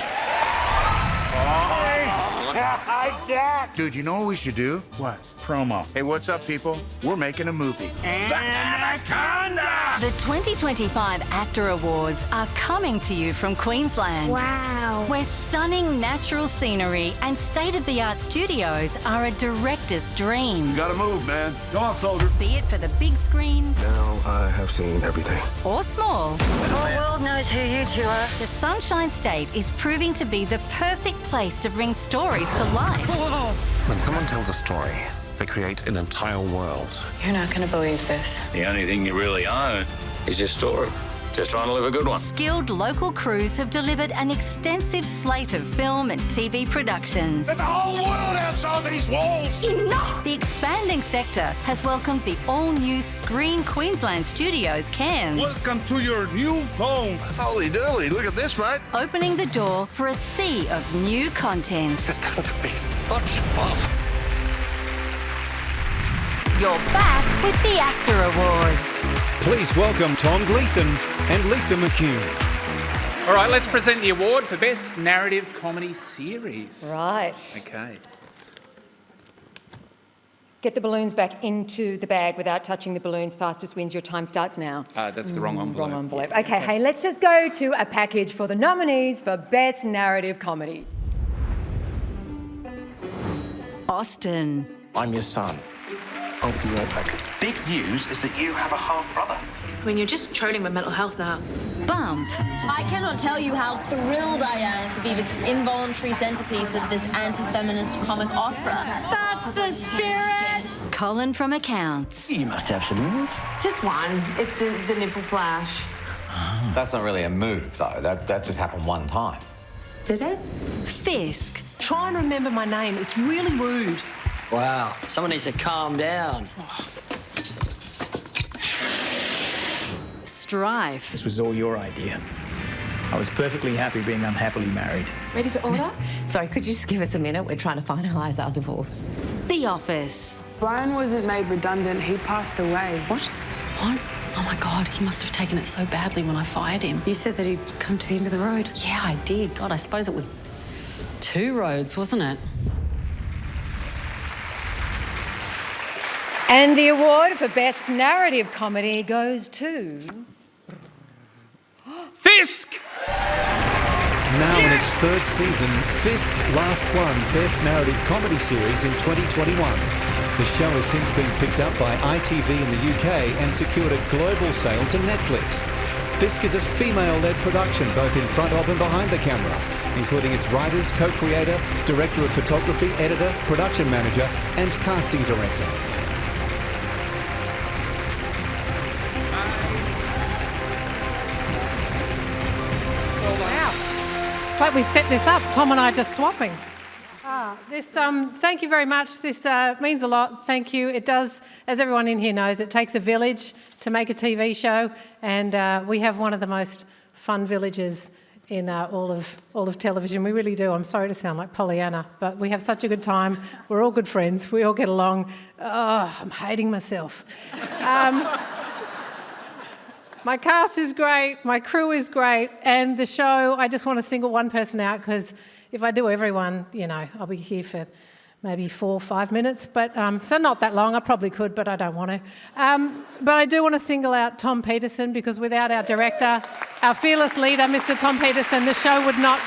Hi, Jack. Dude, you know what we should do? What? Promo. Hey, what's up, people? We're making a movie. Anaconda! The 2025 AACTA Awards are coming to you from Queensland. Wow. Where stunning natural scenery and state-of-the-art studios are a director's dream. Gotta move, man. Go on, soldier. Be it for the big screen. Now I have seen everything. Or small. The whole world knows who you two are. The Sunshine State is proving to be the perfect place to bring stories to life. When someone tells a story, They create an entire world. You're not going to believe this. The only thing you really own is your story. Just trying to live a good one. Skilled local crews have delivered an extensive slate of film and TV productions. There's a whole world outside these walls! Enough! The expanding sector has welcomed the all-new Screen Queensland Studios Cairns. Welcome to your new home. Holy dooly, look at this, mate. Opening the door for a sea of new content. This is going to be such fun. You're back with the AACTA Awards. Please welcome Tom Gleeson and Lisa McCune. All right, let's present the award for Best Narrative Comedy Series. Right. Okay. Get the balloons back into the bag without touching the balloons. Fastest wins. Your time starts now. That's the wrong envelope. Wrong envelope. Okay, hey, let's just go to a package for the nominees for Best Narrative Comedy. Austin. I'm your son. I'll be right back. Big news is that you have a half-brother. I mean, you're just trolling my mental health now. Bump. I cannot tell you how thrilled I am to be the involuntary centerpiece of this anti-feminist comic opera. That's the spirit! Colin from Accounts. You must have some moves. Just one. It's the nipple flash. That's not really a move, though. That just happened one time. Did it? Fisk. Try and remember my name. It's really rude. Wow, someone needs to calm down. Strife. This was all your idea. I was perfectly happy being unhappily married. Ready to order? Sorry, could you just give us a minute? We're trying to finalise our divorce. The Office. Brian wasn't made redundant. He passed away. What? What? Oh my God, he must have taken it so badly when I fired him. You said that he'd come to the end of the road. Yeah, I did. God, I suppose it was 2 roads, wasn't it? And the award for Best Narrative Comedy goes to... Fisk! Now in its third season, Fisk last won Best Narrative Comedy Series in 2021. The show has since been picked up by ITV in the UK and secured a global sale to Netflix. Fisk is a female-led production, both in front of and behind the camera, including its writers, co-creator, director of photography, editor, production manager, and casting director. It's like we set this up. Tom and I just swapping. Thank you very much. This means a lot. Thank you. It does, as everyone in here knows, it takes a village to make a TV show, and we have one of the most fun villages in all of television. We really do. I'm sorry to sound like Pollyanna, but we have such a good time. We're all good friends. We all get along. Oh, I'm hating myself. My cast is great, my crew is great, and the show, I just want to single one person out because if I do everyone, I'll be here for maybe 4 or 5 minutes, but so not that long. I probably could, but I don't want to. But I do want to single out Tom Peterson because without our director, our fearless leader, Mr. Tom Peterson, the show would not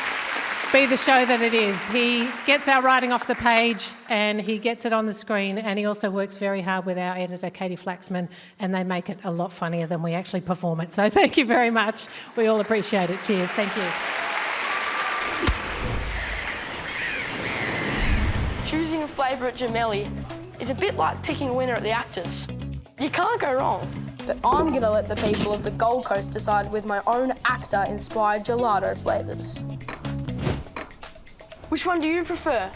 be the show that it is. He gets our writing off the page and he gets it on the screen, and he also works very hard with our editor, Katie Flaxman, and they make it a lot funnier than we actually perform it. So thank you very much. We all appreciate it. Cheers. Thank you. Choosing a favourite gemelli is a bit like picking a winner at the AACTAs. You can't go wrong. But I'm going to let the people of the Gold Coast decide with my own AACTA-inspired gelato flavours. Which one do you prefer?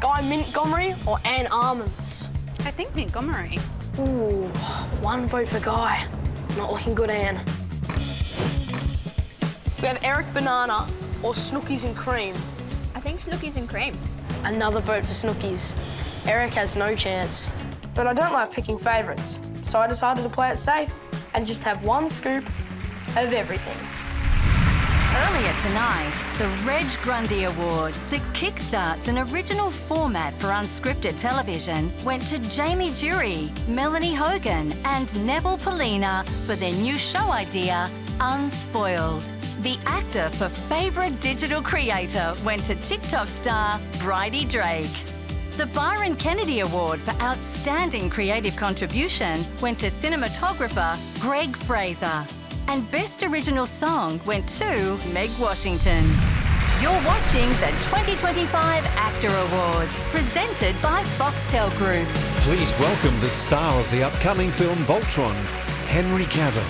Guy Montgomery or Anne Almonds? I think Montgomery. Ooh, 1 vote for Guy. Not looking good, Anne. We have Eric Banana or Snookies and Cream. I think Snookies and Cream. Another vote for Snookies. Eric has no chance. But I don't like picking favourites, so I decided to play it safe and just have 1 scoop of everything. Earlier tonight, the Reg Grundy Award, that kickstarts an original format for unscripted television, went to Jamie Jury, Melanie Hogan and Neville Polina for their new show idea, Unspoiled. The AACTA for Favourite Digital Creator went to TikTok star Bridie Drake. The Byron Kennedy Award for Outstanding Creative Contribution went to cinematographer Greg Fraser. And Best Original Song went to Meg Washington. You're watching the 2025 AACTA Awards, presented by Foxtel Group. Please welcome the star of the upcoming film Voltron, Henry Cavill.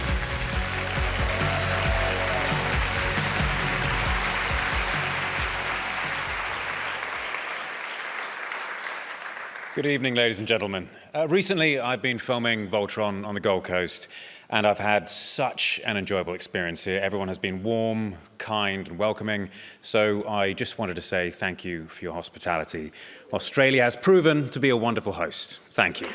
Good evening, ladies and gentlemen. Recently, I've been filming Voltron on the Gold Coast, and I've had such an enjoyable experience here. Everyone has been warm, kind, and welcoming, so I just wanted to say thank you for your hospitality. Australia has proven to be a wonderful host. Thank you.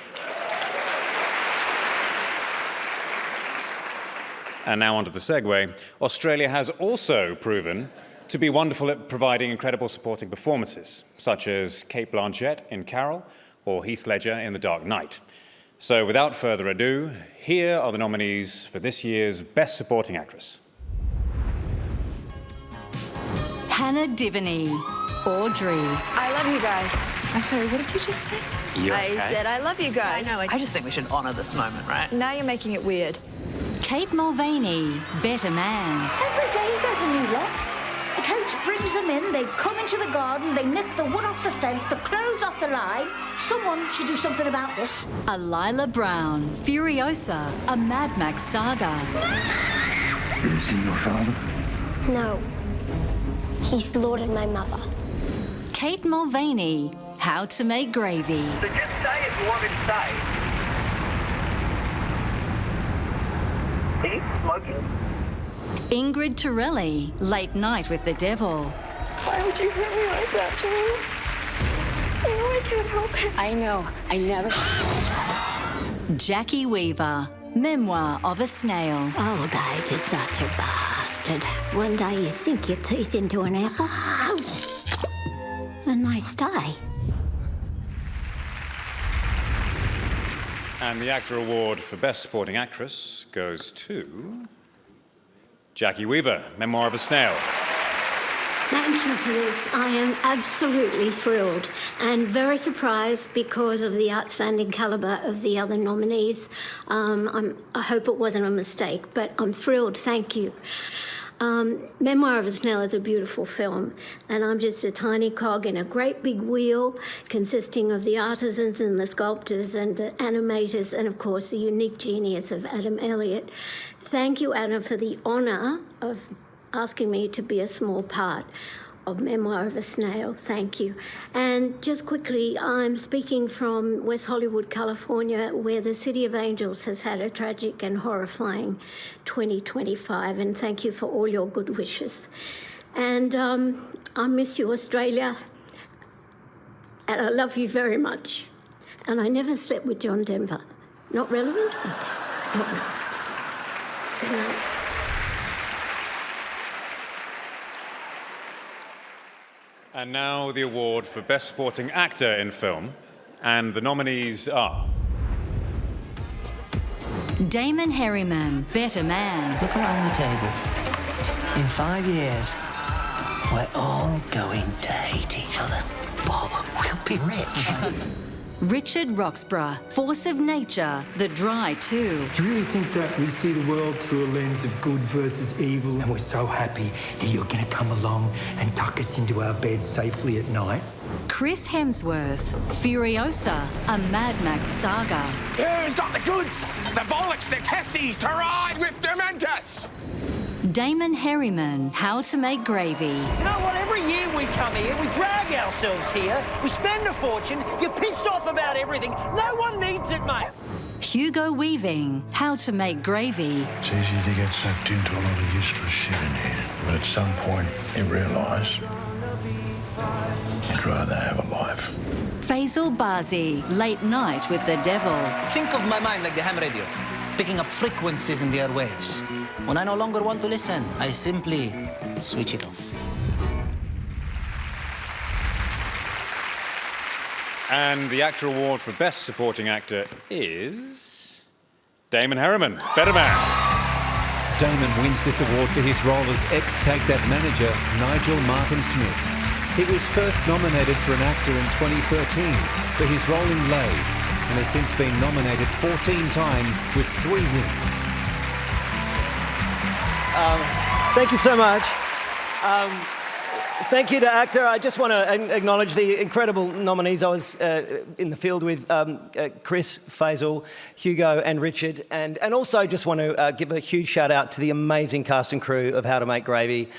And now onto the segue. Australia has also proven to be wonderful at providing incredible supporting performances, such as Cate Blanchett in Carol, or Heath Ledger in The Dark Knight. So without further ado, here are the nominees for this year's Best Supporting Actress. Hannah Divany, Audrey. I love you guys. I'm sorry, what did you just say? I said I love you guys. I know, I just think we should honour this moment, right? Now you're making it weird. Kate Mulvany, Better Man. Every day there's a new lot. The coach brings them in, they come into the garden, they nick the wood off the fence, the clothes off the line. Someone should do something about this. Alycia Brown, Furiosa, a Mad Max saga. Have you seen your father? No. He slaughtered my mother. Kate Mulvany, How to Make Gravy. So just say if you want me to say. Are you smoking? Ingrid Torelli, Late Night with the Devil. Why would you hurt me like that, Joel? I know I can't help it. I know. I never... Jackie Weaver, Memoir of a Snail. Old age is such a bastard. One day you sink your teeth into an apple, and they stay. And the AACTA Award for Best Supporting Actress goes to Jackie Weaver, Memoir of a Snail. Thank you for this. I am absolutely thrilled and very surprised because of the outstanding calibre of the other nominees. I hope it wasn't a mistake, but I'm thrilled. Thank you. Memoir of a Snail is a beautiful film, and I'm just a tiny cog in a great big wheel consisting of the artisans and the sculptors and the animators and, of course, the unique genius of Adam Elliott. Thank you, Adam, for the honour of asking me to be a small part of Memoir of a Snail. Thank you. And just quickly, I'm speaking from West Hollywood, California, where the City of Angels has had a tragic and horrifying 2025, and thank you for all your good wishes. And I miss you, Australia, and I love you very much. And I never slept with John Denver. Not relevant? Okay, not relevant. Good night. And now the award for Best Supporting Actor in Film. And the nominees are... Damon Herriman, Better Man. Look around the table. In 5 years, we're all going to hate each other. Bob, we'll be rich. Richard Roxburgh, Force of Nature, The Dry 2. Do you really think that we see the world through a lens of good versus evil, and we're so happy that you're going to come along and tuck us into our bed safely at night? Chris Hemsworth, Furiosa, a Mad Max saga. Who's got the goods, the bollocks, the testes to ride with Dementus? Damon Herriman, How to Make Gravy. You know what? Every year we come here, we drag ourselves here, we spend a fortune, you're pissed off about everything. No one needs it, mate. Hugo Weaving, How to Make Gravy. It's easy to get sucked into a lot of useless shit in here, but at some point you realise you'd rather have a life. Faisal Bazi, Late Night with the Devil. Think of my mind like the ham radio, picking up frequencies in the airwaves. When I no longer want to listen, I simply switch it off. And the AACTA Award for Best Supporting Actor is... Damon Herriman, Better Man. Damon wins this award for his role as ex-Take That manager, Nigel Martin Smith. He was first nominated for an actor in 2013 for his role in Leah, and has since been nominated 14 times with 3 wins. Thank you so much. Thank you to AACTA. I just want to acknowledge the incredible nominees. I was in the field with Chris, Faisal, Hugo and Richard. And also just want to give a huge shout out to the amazing cast and crew of How to Make Gravy.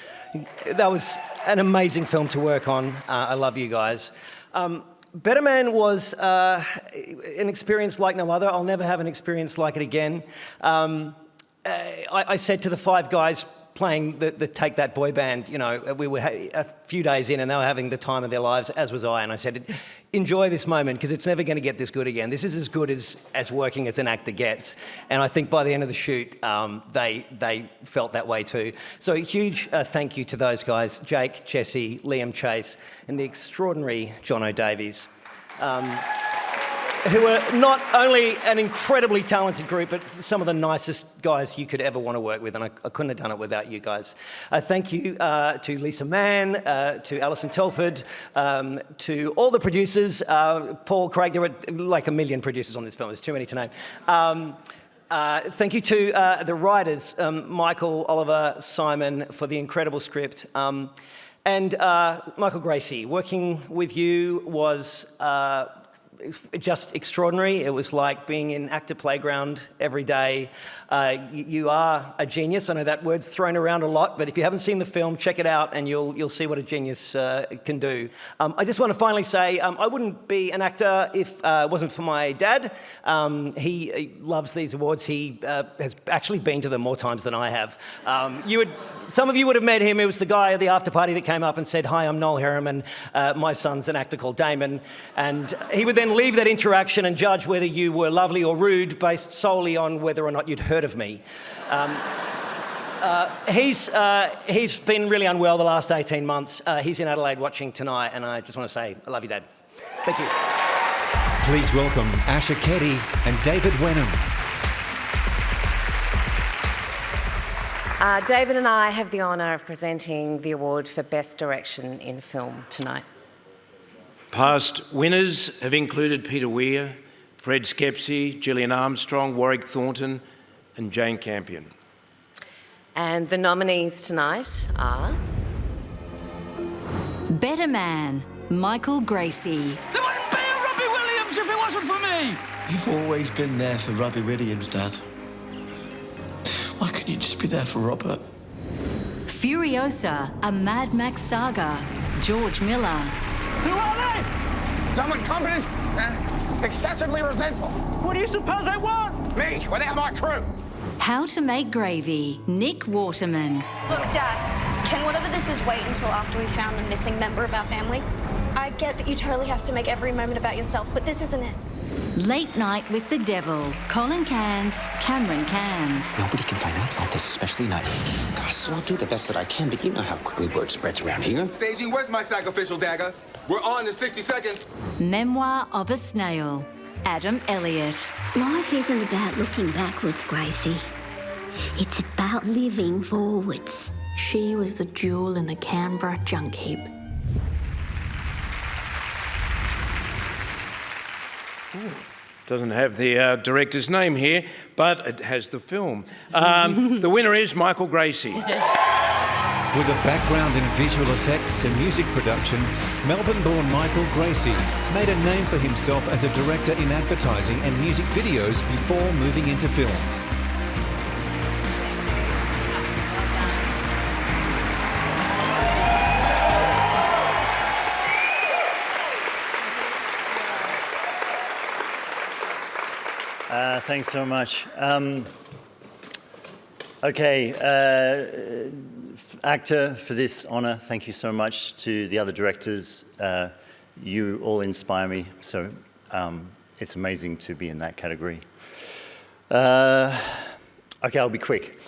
That was an amazing film to work on. I love you guys. Better Man was an experience like no other. I'll never have an experience like it again. I said to the 5 guys playing the Take That boy band, you know, we were a few days in and they were having the time of their lives, as was I. And I said, enjoy this moment because it's never going to get this good again. This is as good as working as an actor gets. And I think by the end of the shoot, they felt that way too. So a huge thank you to those guys, Jake, Jesse, Liam Chase, and the extraordinary Jono Davies. Who are not only an incredibly talented group, but some of the nicest guys you could ever want to work with, and I couldn't have done it without you guys. Thank you to Lisa Mann, to Alison Telford, to all the producers, Paul, Craig, there were like a million producers on this film, there's too many to name. Thank you to the writers, Michael, Oliver, Simon, for the incredible script. And Michael Gracie, working with you was just extraordinary. It was like being in AACTA Playground every day. You are a genius. I know that word's thrown around a lot, but if you haven't seen the film, check it out and you'll see what a genius can do. I just want to finally say I wouldn't be an actor if it wasn't for my dad. He loves these awards. He has actually been to them more times than I have. Some of you would have met him. He was the guy at the after party that came up and said, "Hi, I'm Noel Harriman. My son's an actor called Damon." And he would then leave that interaction and judge whether you were lovely or rude based solely on whether or not you'd heard of me. He's been really unwell the last 18 months. He's in Adelaide watching tonight, and I just want to say, I love you, Dad. Thank you. Please welcome Aisha, Keddie and David Wenham. David and I have the honour of presenting the award for Best Direction in Film tonight. Past winners have included Peter Weir, Fred Skepsey, Gillian Armstrong, Warwick Thornton and Jane Campion. And the nominees tonight are... Better Man, Michael Gracie. There wouldn't be a Robbie Williams if it wasn't for me! You've always been there for Robbie Williams, Dad. Why couldn't you just be there for Robert? Furiosa, a Mad Max saga, George Miller. Who are they? Someone competent and excessively resentful. What do you suppose they want? Me, without my crew. How to Make Gravy, Nick Waterman. Look, Dad, can whatever this is wait until after we've found a missing member of our family? I get that you totally have to make every moment about yourself, but this isn't it. Late Night with the Devil, Colin Cairns, Cameron Cairns. Nobody can find out about this, especially not. Gosh, I'll do the best that I can, but you know how quickly word spreads around here. Staging, where's my sacrificial dagger? We're on in 60 seconds. Memoir of a Snail, Adam Elliott. Life isn't about looking backwards, Gracie. It's about living forwards. She was the jewel in the Canberra junk heap. Doesn't have the director's name here, but it has the film. The winner is Michael Gracie. With a background in visual effects and music production, Melbourne-born Michael Gracie made a name for himself as a director in advertising and music videos before moving into film. Thanks so much. ACTA for this honour. Thank you so much to the other directors. You all inspire me, so it's amazing to be in that category. I'll be quick.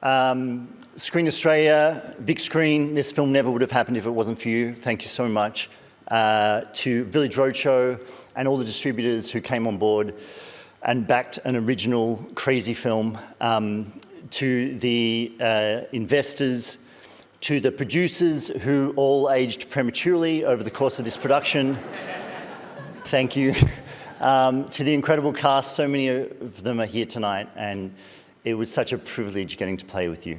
Screen Australia, big screen. This film never would have happened if it wasn't for you. Thank you so much. To Village Roadshow and all the distributors who came on board and backed an original crazy film, to the investors, to the producers who all aged prematurely over the course of this production. Thank you. To the incredible cast, so many of them are here tonight, and it was such a privilege getting to play with you.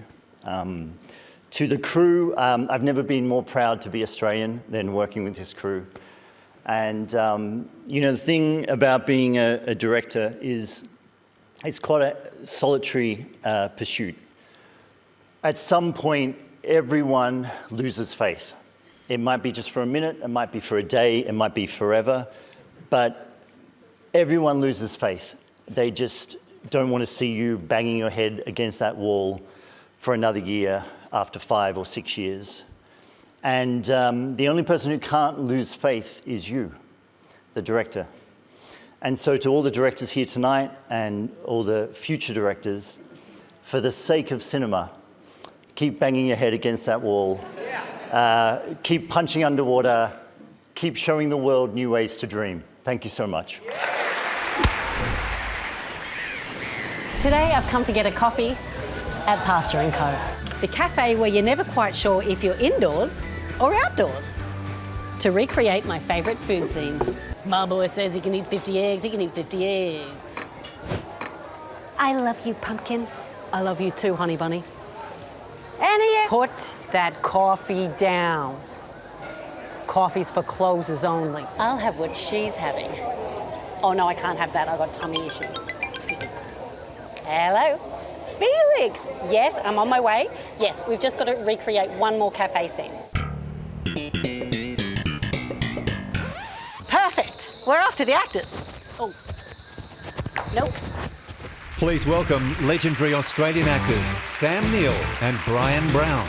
To the crew, I've never been more proud to be Australian than working with this crew. And, you know, the thing about being a director is it's quite a solitary pursuit. At some point, everyone loses faith. It might be just for a minute, it might be for a day, it might be forever, but everyone loses faith. They just don't want to see you banging your head against that wall for another year after 5 or 6 years. And the only person who can't lose faith is you, the director. And so to all the directors here tonight and all the future directors, for the sake of cinema, keep banging your head against that wall, keep punching underwater, keep showing the world new ways to dream. Thank you so much. Today I've come to get a coffee at Pasture & Co. The cafe where you're never quite sure if you're indoors or outdoors. To recreate my favourite food scenes. My boy says he can eat 50 eggs, he can eat 50 eggs. I love you, Pumpkin. I love you too, Honey Bunny. Annie, put that coffee down. Coffee's for closers only. I'll have what she's having. Oh no, I can't have that, I've got tummy issues. Excuse me. Hello? Felix! Yes, I'm on my way. Yes, we've just got to recreate one more cafe scene. Perfect! We're off to the actors. Oh. Nope. Please welcome legendary Australian actors Sam Neill and Brian Brown.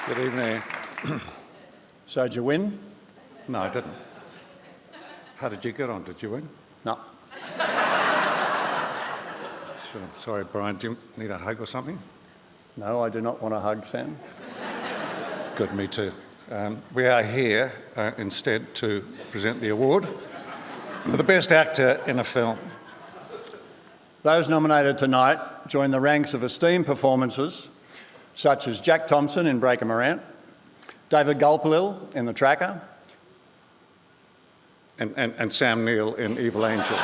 Good evening. So, did you win? No, I didn't. How did you get on? Did you win? No. Sorry, Brian, do you need a hug or something? No, I do not want a hug, Sam. Good, me too. We are here instead to present the award for the Best Actor in a Film. Those nominated tonight join the ranks of esteemed performances such as Jack Thompson in Breaker Morant, David Gulpilil in The Tracker, and Sam Neill in Evil Angels.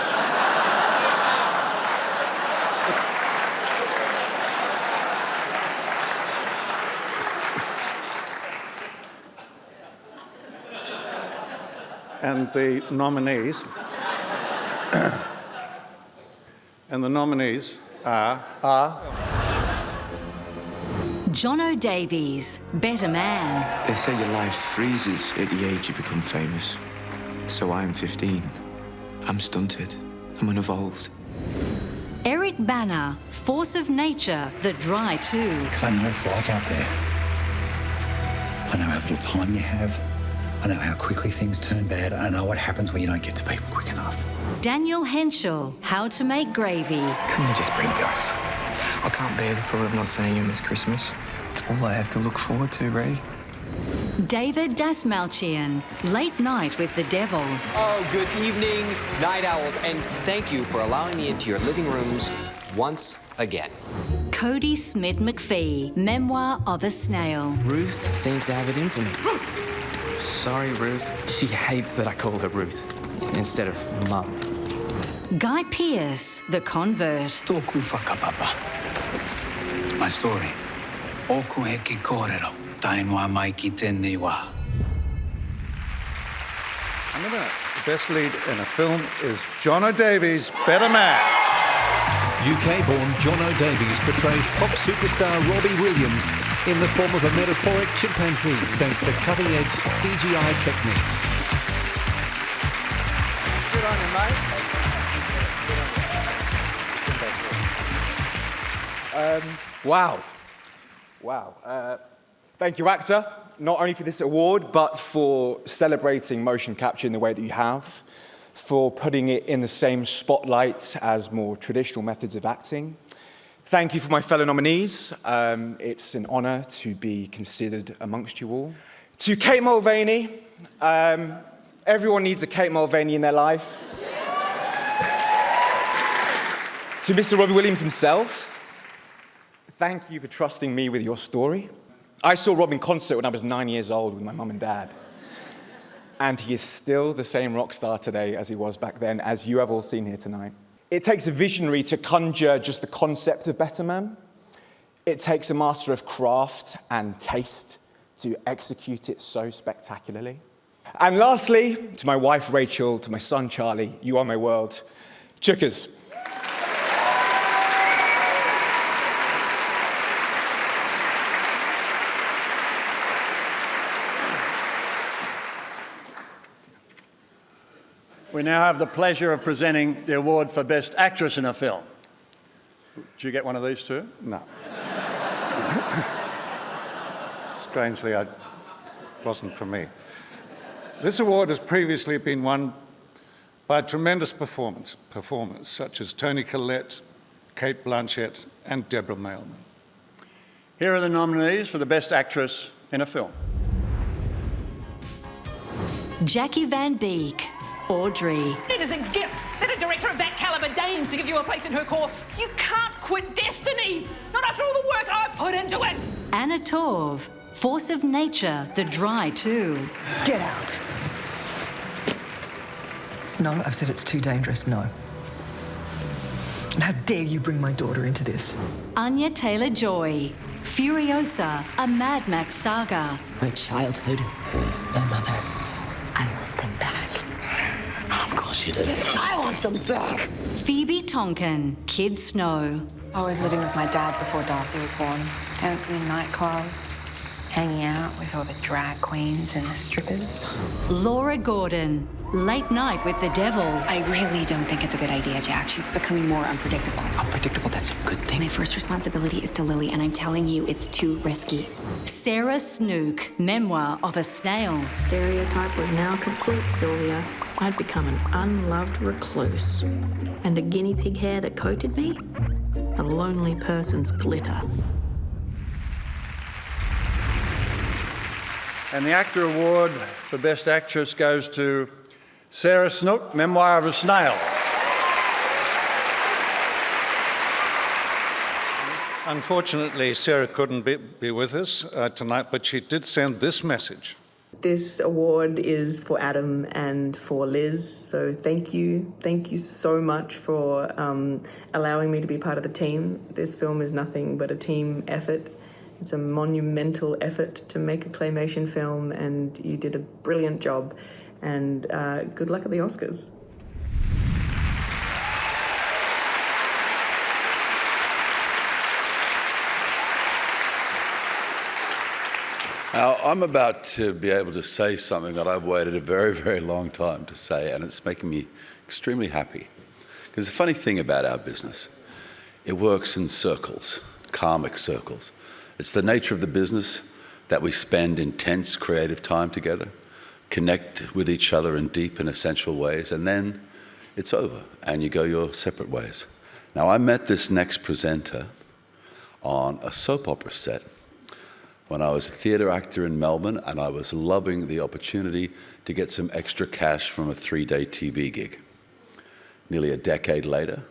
And the nominees are Jono Davies, Better Man. They say your life freezes at the age you become famous. So I'm 15. I'm stunted. I'm unevolved. Eric Banner, Force of Nature, The Dry Too. Because I know what it's like out there. I know how little time you have. I know how quickly things turn bad. I know what happens when you don't get to people quick enough. Daniel Henschel, How to Make Gravy. Can you just bring Gus? I can't bear the thought of not seeing him this Christmas. It's all I have to look forward to, Ray. David Dasmalchian, Late Night with the Devil. Oh, good evening, night owls, and thank you for allowing me into your living rooms once again. Cody Smith-McPhee, Memoir of a Snail. Ruth seems to have it in for me. Sorry, Ruth. She hates that I call her Ruth instead of Mum. Guy Pearce, The Convert. Tōku whakapapa. My story. Oku heke kōrero, tainua mai ki tēnei wā. And the best lead in a film is Jono Davies, Better Man. UK-born Jono Davies portrays pop superstar Robbie Williams in the form of a metaphoric chimpanzee thanks to cutting-edge CGI techniques. Good on you, mate. Wow. Thank you, AACTA, not only for this award, but for celebrating motion capture in the way that you have, for putting it in the same spotlight as more traditional methods of acting. Thank you for my fellow nominees. It's an honour to be considered amongst you all. To Kate Mulvany, everyone needs a Kate Mulvany in their life. To Mr. Robbie Williams himself, thank you for trusting me with your story. I saw Rob in concert when I was 9 years old with my mum and dad. and he is still the same rock star today as he was back then, as you have all seen here tonight. It takes a visionary to conjure just the concept of Better Man. It takes a master of craft and taste to execute it so spectacularly. And lastly, to my wife Rachel, to my son Charlie, you are my world. Chuckers. We now have the pleasure of presenting the award for Best Actress in a Film. Did you get one of these too? No. Strangely, it wasn't for me. This award has previously been won by tremendous performers such as Toni Collette, Kate Blanchett, and Deborah Mailman. Here are the nominees for the Best Actress in a Film. Jackie Van Beek, Audrey. It is a gift that a director of that calibre deigns to give you a place in her course. You can't quit destiny, not after all the work I've put into it. Anna Torv, Force of Nature, The Dry 2. Get out. No, I've said it's too dangerous, no. And how dare you bring my daughter into this? Anya Taylor-Joy, Furiosa, a Mad Max saga. My childhood, my mother, I want them back. Of course you do. I want them back. Phoebe Tonkin, Kid Snow. I was living with my dad before Darcy was born, dancing in nightclubs, hanging out with all the drag queens and the strippers. Laura Gordon, Late Night with the Devil. I really don't think it's a good idea, Jack. She's becoming more unpredictable. Unpredictable, that's a good thing. My first responsibility is to Lily, and I'm telling you, it's too risky. Sarah Snook, Memoir of a Snail. Stereotype was now complete, Sylvia. I'd become an unloved recluse. And the guinea pig hair that coated me? A lonely person's glitter. And the AACTA Award for Best Actress goes to Sarah Snook, Memoir of a Snail. Unfortunately, Sarah couldn't be with us tonight, but she did send this message. This award is for Adam and for Liz, so thank you. Thank you so much for allowing me to be part of the team. This film is nothing but a team effort. It's a monumental effort to make a claymation film, and you did a brilliant job. And good luck at the Oscars. Now, I'm about to be able to say something that I've waited a very, very long time to say, and it's making me extremely happy. Because the funny thing about our business, it works in circles, karmic circles. It's the nature of the business that we spend intense creative time together, connect with each other in deep and essential ways, and then it's over, and you go your separate ways. Now, I met this next presenter on a soap opera set when I was a theatre actor in Melbourne, and I was loving the opportunity to get some extra cash from a 3-day TV gig. Nearly a decade later,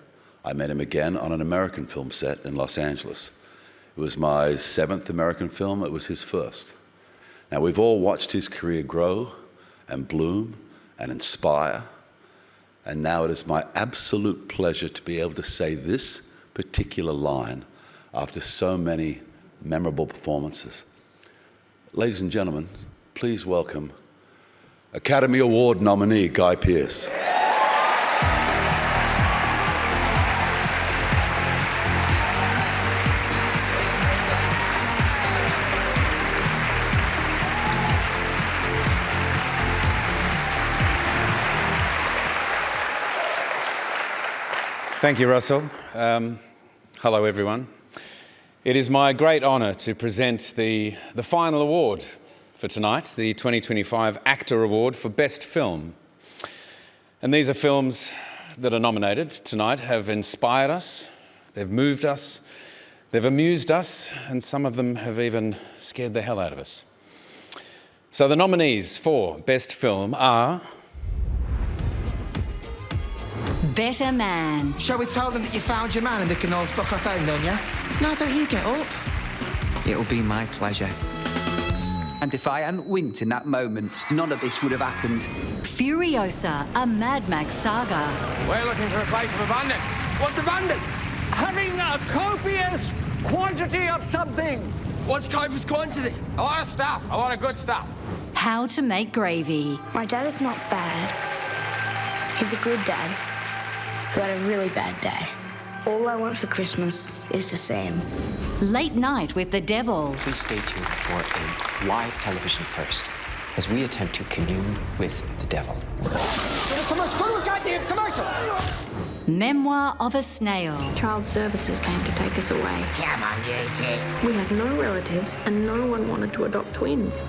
I met him again on an American film set in Los Angeles. It was my 7th American film, it was his first. Now, we've all watched his career grow and bloom and inspire, and now it is my absolute pleasure to be able to say this particular line after so many memorable performances. Ladies and gentlemen, please welcome Academy Award nominee Guy Pearce. Thank you, Russell. Hello, everyone. It is my great honour to present the final award for tonight, the 2025 AACTA Award for Best Film. And these are films that are nominated tonight, have inspired us, they've moved us, they've amused us, and some of them have even scared the hell out of us. So the nominees for Best Film are... Better Man. Shall we tell them that you found your man and they can all fuck off home then, yeah? No, don't you get up. It'll be my pleasure. And if I hadn't winked in that moment, none of this would have happened. Furiosa, a Mad Max saga. We're looking for a place of abundance. What's abundance? Having a copious quantity of something. What's copious quantity? A lot of stuff. A lot of good stuff. How to make gravy. My dad is not bad. He's a good dad who had a really bad day. All I want for Christmas is to see him. Late Night with the Devil. Please stay tuned for a live television first as we attempt to commune with the devil. Goddamn commercial! Memoir of a Snail. Child Services came to take us away. Come on, you two. We had no relatives and no one wanted to adopt twins.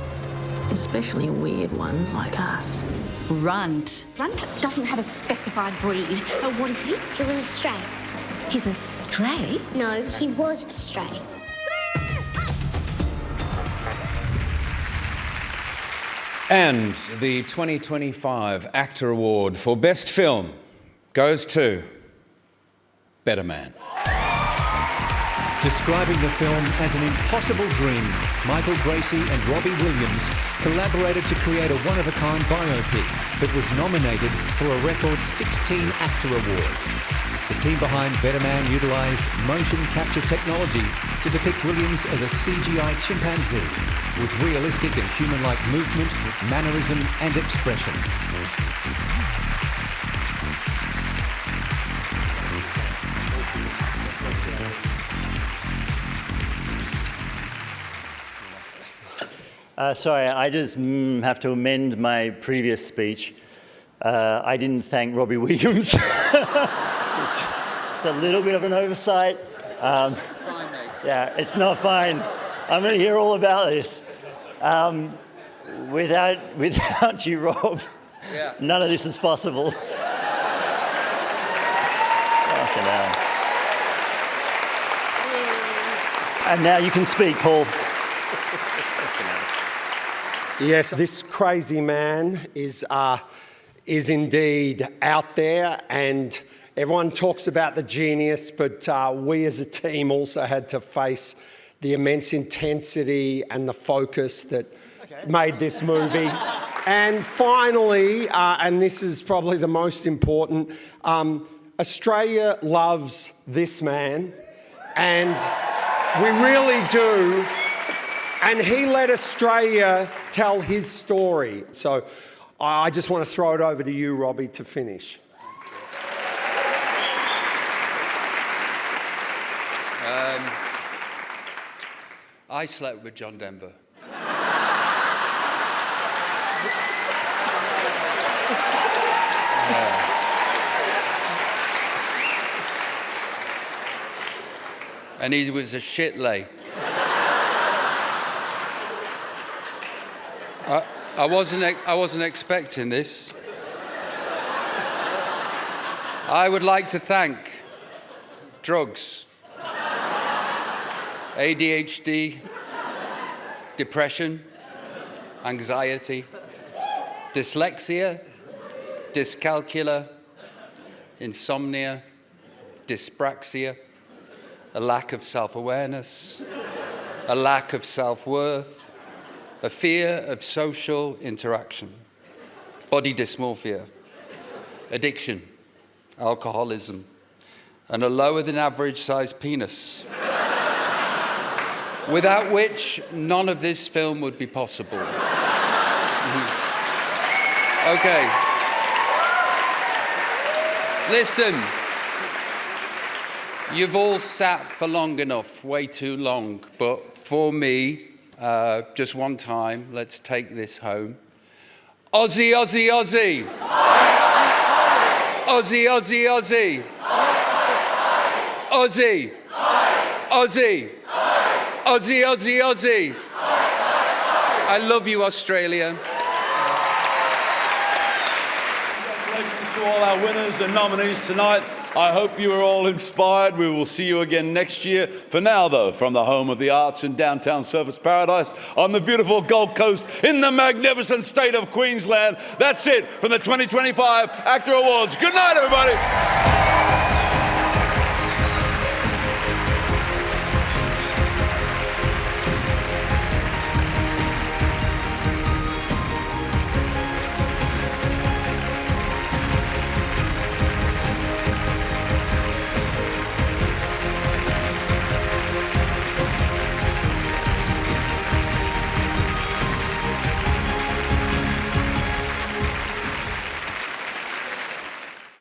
Especially weird ones like us. Runt. Runt doesn't have a specified breed. Oh, what is he? He was a stray. He's a stray? No, he was a stray. And the 2025 AACTA Award for Best Film goes to Better Man. Describing the film as an impossible dream, Michael Gracey and Robbie Williams collaborated to create a one-of-a-kind biopic that was nominated for a record 16 AACTA Awards. The team behind Better Man utilised motion capture technology to depict Williams as a CGI chimpanzee with realistic and human-like movement, mannerism and expression. Sorry, I just have to amend my previous speech. I didn't thank Robbie Williams. It's a little bit of an oversight. Yeah, it's not fine. I'm going to hear all about this. Without you, Rob, none of this is possible. Fucking hell. And now you can speak, Paul. Yes, this crazy man is indeed out there, and everyone talks about the genius, but we as a team also had to face the immense intensity and the focus that made this movie. And finally, and this is probably the most important, Australia loves this man, and we really do. And he let Australia tell his story. So I just want to throw it over to you, Robbie, to finish. I slept with John Denver. And he was a shit lay. I wasn't expecting this. I would like to thank drugs, ADHD, depression, anxiety, dyslexia, dyscalculia, insomnia, dyspraxia, a lack of self-awareness, a lack of self-worth, a fear of social interaction, body dysmorphia, addiction, alcoholism, and a lower than average sized penis, without which none of this film would be possible. Okay. Listen, you've all sat for long enough, way too long, but for me, just one time, let's take this home. Aussie, Aussie, Aussie. Aussie, Aussie, Aussie. Aussie. Aussie. Aussie, Aussie, Aussie. I love you, Australia. Congratulations to all our winners and nominees tonight. I hope you are all inspired. We will see you again next year. For now, though, from the home of the arts in downtown Surfers Paradise on the beautiful Gold Coast in the magnificent state of Queensland, that's it from the 2025 AACTA Awards. Good night, everybody.